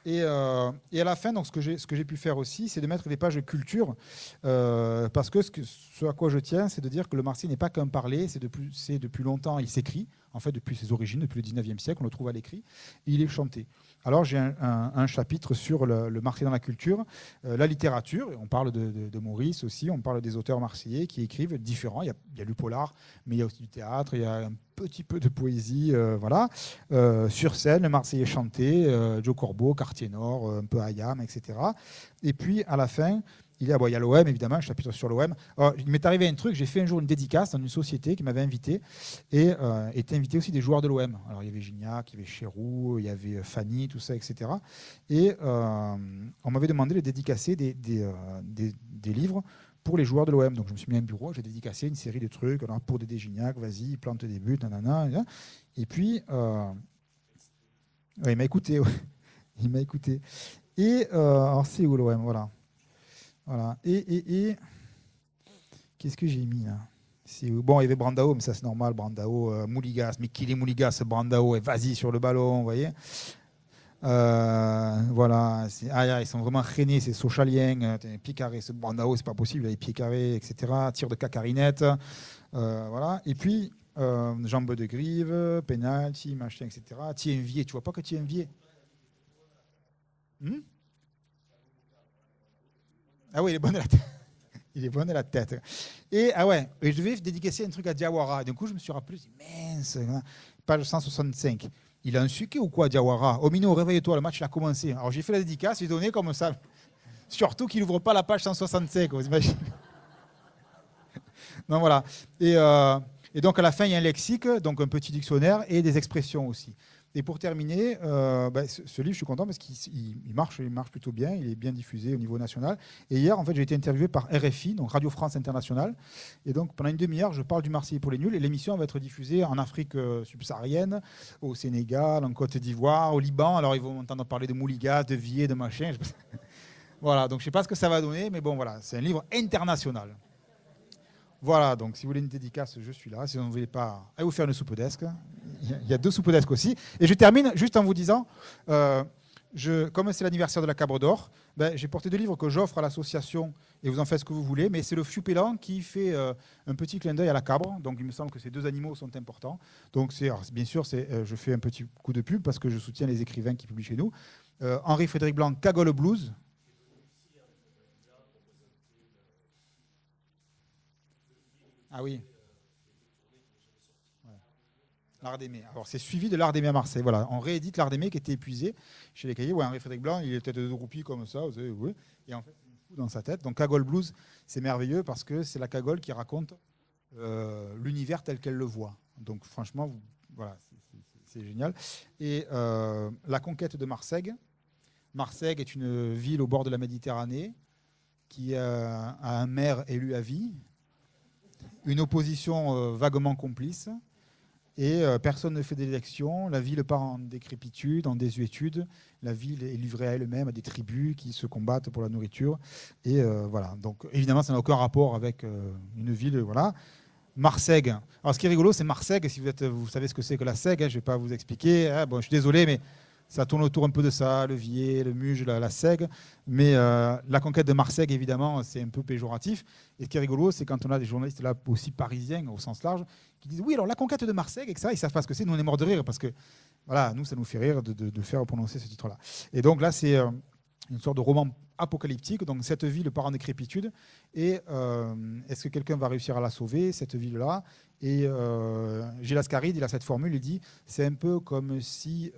Et à la fin, donc, ce que j'ai pu faire aussi, c'est de mettre des pages de culture, parce que ce à quoi je tiens, c'est de dire que le Marseillais n'est pas qu'un parler, c'est depuis longtemps, il s'écrit, en fait depuis ses origines, depuis le 19e siècle, on le trouve à l'écrit, et il est chanté. Alors j'ai un chapitre sur le Marseillais dans la culture, la littérature, on parle de Maurice aussi, on parle des auteurs marseillais qui écrivent différents, il y a du polar, mais il y a aussi du théâtre, il y a un petit peu de poésie, voilà. Sur scène, le Marseillais chanté, Joe Corbeau, Quartier Nord, un peu Ayam, etc. Et puis à la fin, il y a l'OM, évidemment, un chapitre sur l'OM. Il m'est arrivé un truc, j'ai fait un jour une dédicace dans une société qui m'avait invité, et étaient invités aussi des joueurs de l'OM. Alors il y avait Gignac, il y avait Chéroux, il y avait Fanny, tout ça, etc. Et on m'avait demandé de dédicacer des livres pour les joueurs de l'OM. Donc je me suis mis à un bureau, j'ai dédicacé une série de trucs. Alors, pour Dédé Gignac, vas-y, il plante des buts, nanana. Et puis, il m'a écouté. Ouais. Il m'a écouté. Et alors c'est où l'OM, voilà. Et qu'est-ce que j'ai mis là? Bon, il y avait Brandao, mais ça c'est normal, Brandao, Mouligas, mais qu'il est Mouligas, Brandao, et vas-y sur le ballon, vous voyez. Voilà, ils sont vraiment rainés, c'est Sochaliens, pied carré, ce Brandao, c'est pas possible, il a les pieds carrés, etc. Tir de cacarinette, voilà. Et puis, jambes de grive, penalty, machin, etc. Thienvier, tu vois pas que Thienvier Ah oui, il est bon de la tête. Il est bon de la tête. Et et je devais dédicacer un truc à Diawara. Du coup, je me suis rappelé, mince, page 165. Il a un suquet ou quoi, Diawara? Omino, réveille-toi, le match il a commencé. Alors j'ai fait la dédicace, j'ai donné comme ça. Surtout qu'il n'ouvre pas la page 165, vous imaginez? Non, voilà. Et donc à la fin, il y a un lexique, donc un petit dictionnaire et des expressions aussi. Et pour terminer, ce livre, je suis content parce qu'il marche plutôt bien, il est bien diffusé au niveau national. Et hier, en fait, j'ai été interviewé par RFI, donc Radio France Internationale. Et donc, pendant une demi-heure, je parle du Marseillais pour les nuls. Et l'émission va être diffusée en Afrique subsaharienne, au Sénégal, en Côte d'Ivoire, au Liban. Alors, ils vont entendre parler de Mouligas, de Vier, de machin. Voilà, donc je ne sais pas ce que ça va donner, mais bon, voilà, c'est un livre international. Voilà, donc si vous voulez une dédicace, je suis là. Si vous ne voulez pas, allez vous faire une soupe d'esque. Il y a 2 soupes d'esque aussi. Et je termine juste en vous disant, comme c'est l'anniversaire de la Cabre d'Or, j'ai porté 2 livres que j'offre à l'association, et vous en faites ce que vous voulez, mais c'est le Fiupélan qui fait un petit clin d'œil à la Cabre. Donc il me semble que ces 2 animaux sont importants. Donc bien sûr, je fais un petit coup de pub parce que je soutiens les écrivains qui publient chez nous. Henri-Frédéric Blanc, Cagole Blues. Ah oui. L'Art d'aimer. Alors c'est suivi de l'Art d'aimer à Marseille. Voilà, on réédite l'Art d'aimer qui était épuisé chez les cahiers. Ouais, Henri-Frédéric Blanc, il était de roupie comme ça, vous savez, oui. Et en fait, il est fou dans sa tête. Donc Cagole Blues, c'est merveilleux parce que c'est la cagole qui raconte l'univers tel qu'elle le voit. Donc franchement, voilà, c'est génial. Et la conquête de Marseille. Marseille est une ville au bord de la Méditerranée qui a un maire élu à vie, une opposition vaguement complice, et personne ne fait d'élection. La ville part en décrépitude, en désuétude. La ville est livrée à elle-même à des tribus qui se combattent pour la nourriture. Et voilà. Donc évidemment, ça n'a aucun rapport avec une ville. Voilà. Marseille. Alors ce qui est rigolo, c'est Marseille. Si vous savez ce que c'est que la seigue, je ne vais pas vous expliquer. Bon, je suis désolé, mais ça tourne autour un peu de ça, le Vier, le Muge, la Seigue. Mais la conquête de Marseille, évidemment, c'est un peu péjoratif. Et ce qui est rigolo, c'est quand on a des journalistes là aussi parisiens, au sens large, qui disent oui, alors la conquête de Marseille, et ça, ils ne savent pas ce que c'est. Nous, on est morts de rire parce que, voilà, nous, ça nous fait rire de faire prononcer ce titre-là. Et donc là, c'est une sorte de roman apocalyptique. Donc cette ville part en décrépitude. Et est-ce que quelqu'un va réussir à la sauver, cette ville-là? Et Gilles Ascaride, il a cette formule, il dit, c'est un peu comme si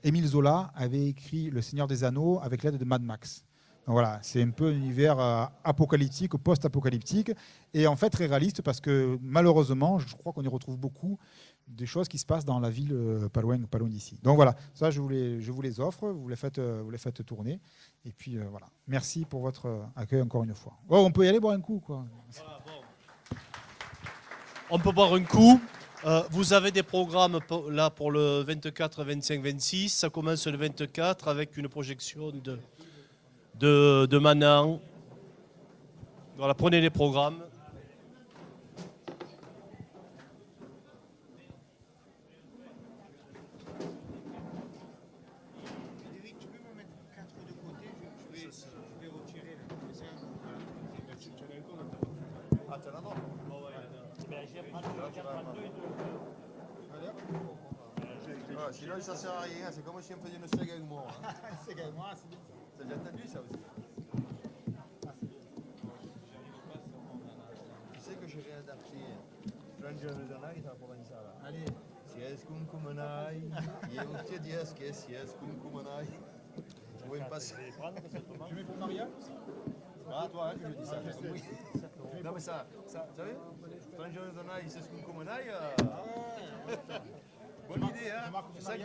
Émile Zola avait écrit Le Seigneur des Anneaux avec l'aide de Mad Max. Donc voilà, c'est un peu un univers apocalyptique, post-apocalyptique, et en fait très réaliste parce que malheureusement, je crois qu'on y retrouve beaucoup des choses qui se passent dans la ville pas loin d'ici. Donc voilà, ça je vous les offre, vous les faites tourner, et puis voilà. Merci pour votre accueil encore une fois. Oh, on peut y aller boire un coup, quoi. Voilà, bon. On peut boire un coup. Vous avez des programmes là pour le 24, 25, 26. Ça commence le 24 avec une projection de Manan. Voilà, prenez les programmes. Sinon ça sert à rien, c'est comme si on faisait une sega avec moi. C'est également, c'est bien ça. T'as déjà entendu ça aussi? Tu sais que j'ai réadapté Stranger in the Night en provençal. Allez, Sies cum cumanai, Yeustia dies que sies cum cumanai. Tu vois, il me passe. tu mets pour Maria aussi? Ah, toi, hein, que je dis ça. Oui. Non, mais ça, tu savez? Stranger in the Night, sies cum cumanai. Bonne idée, hein? C'est ça que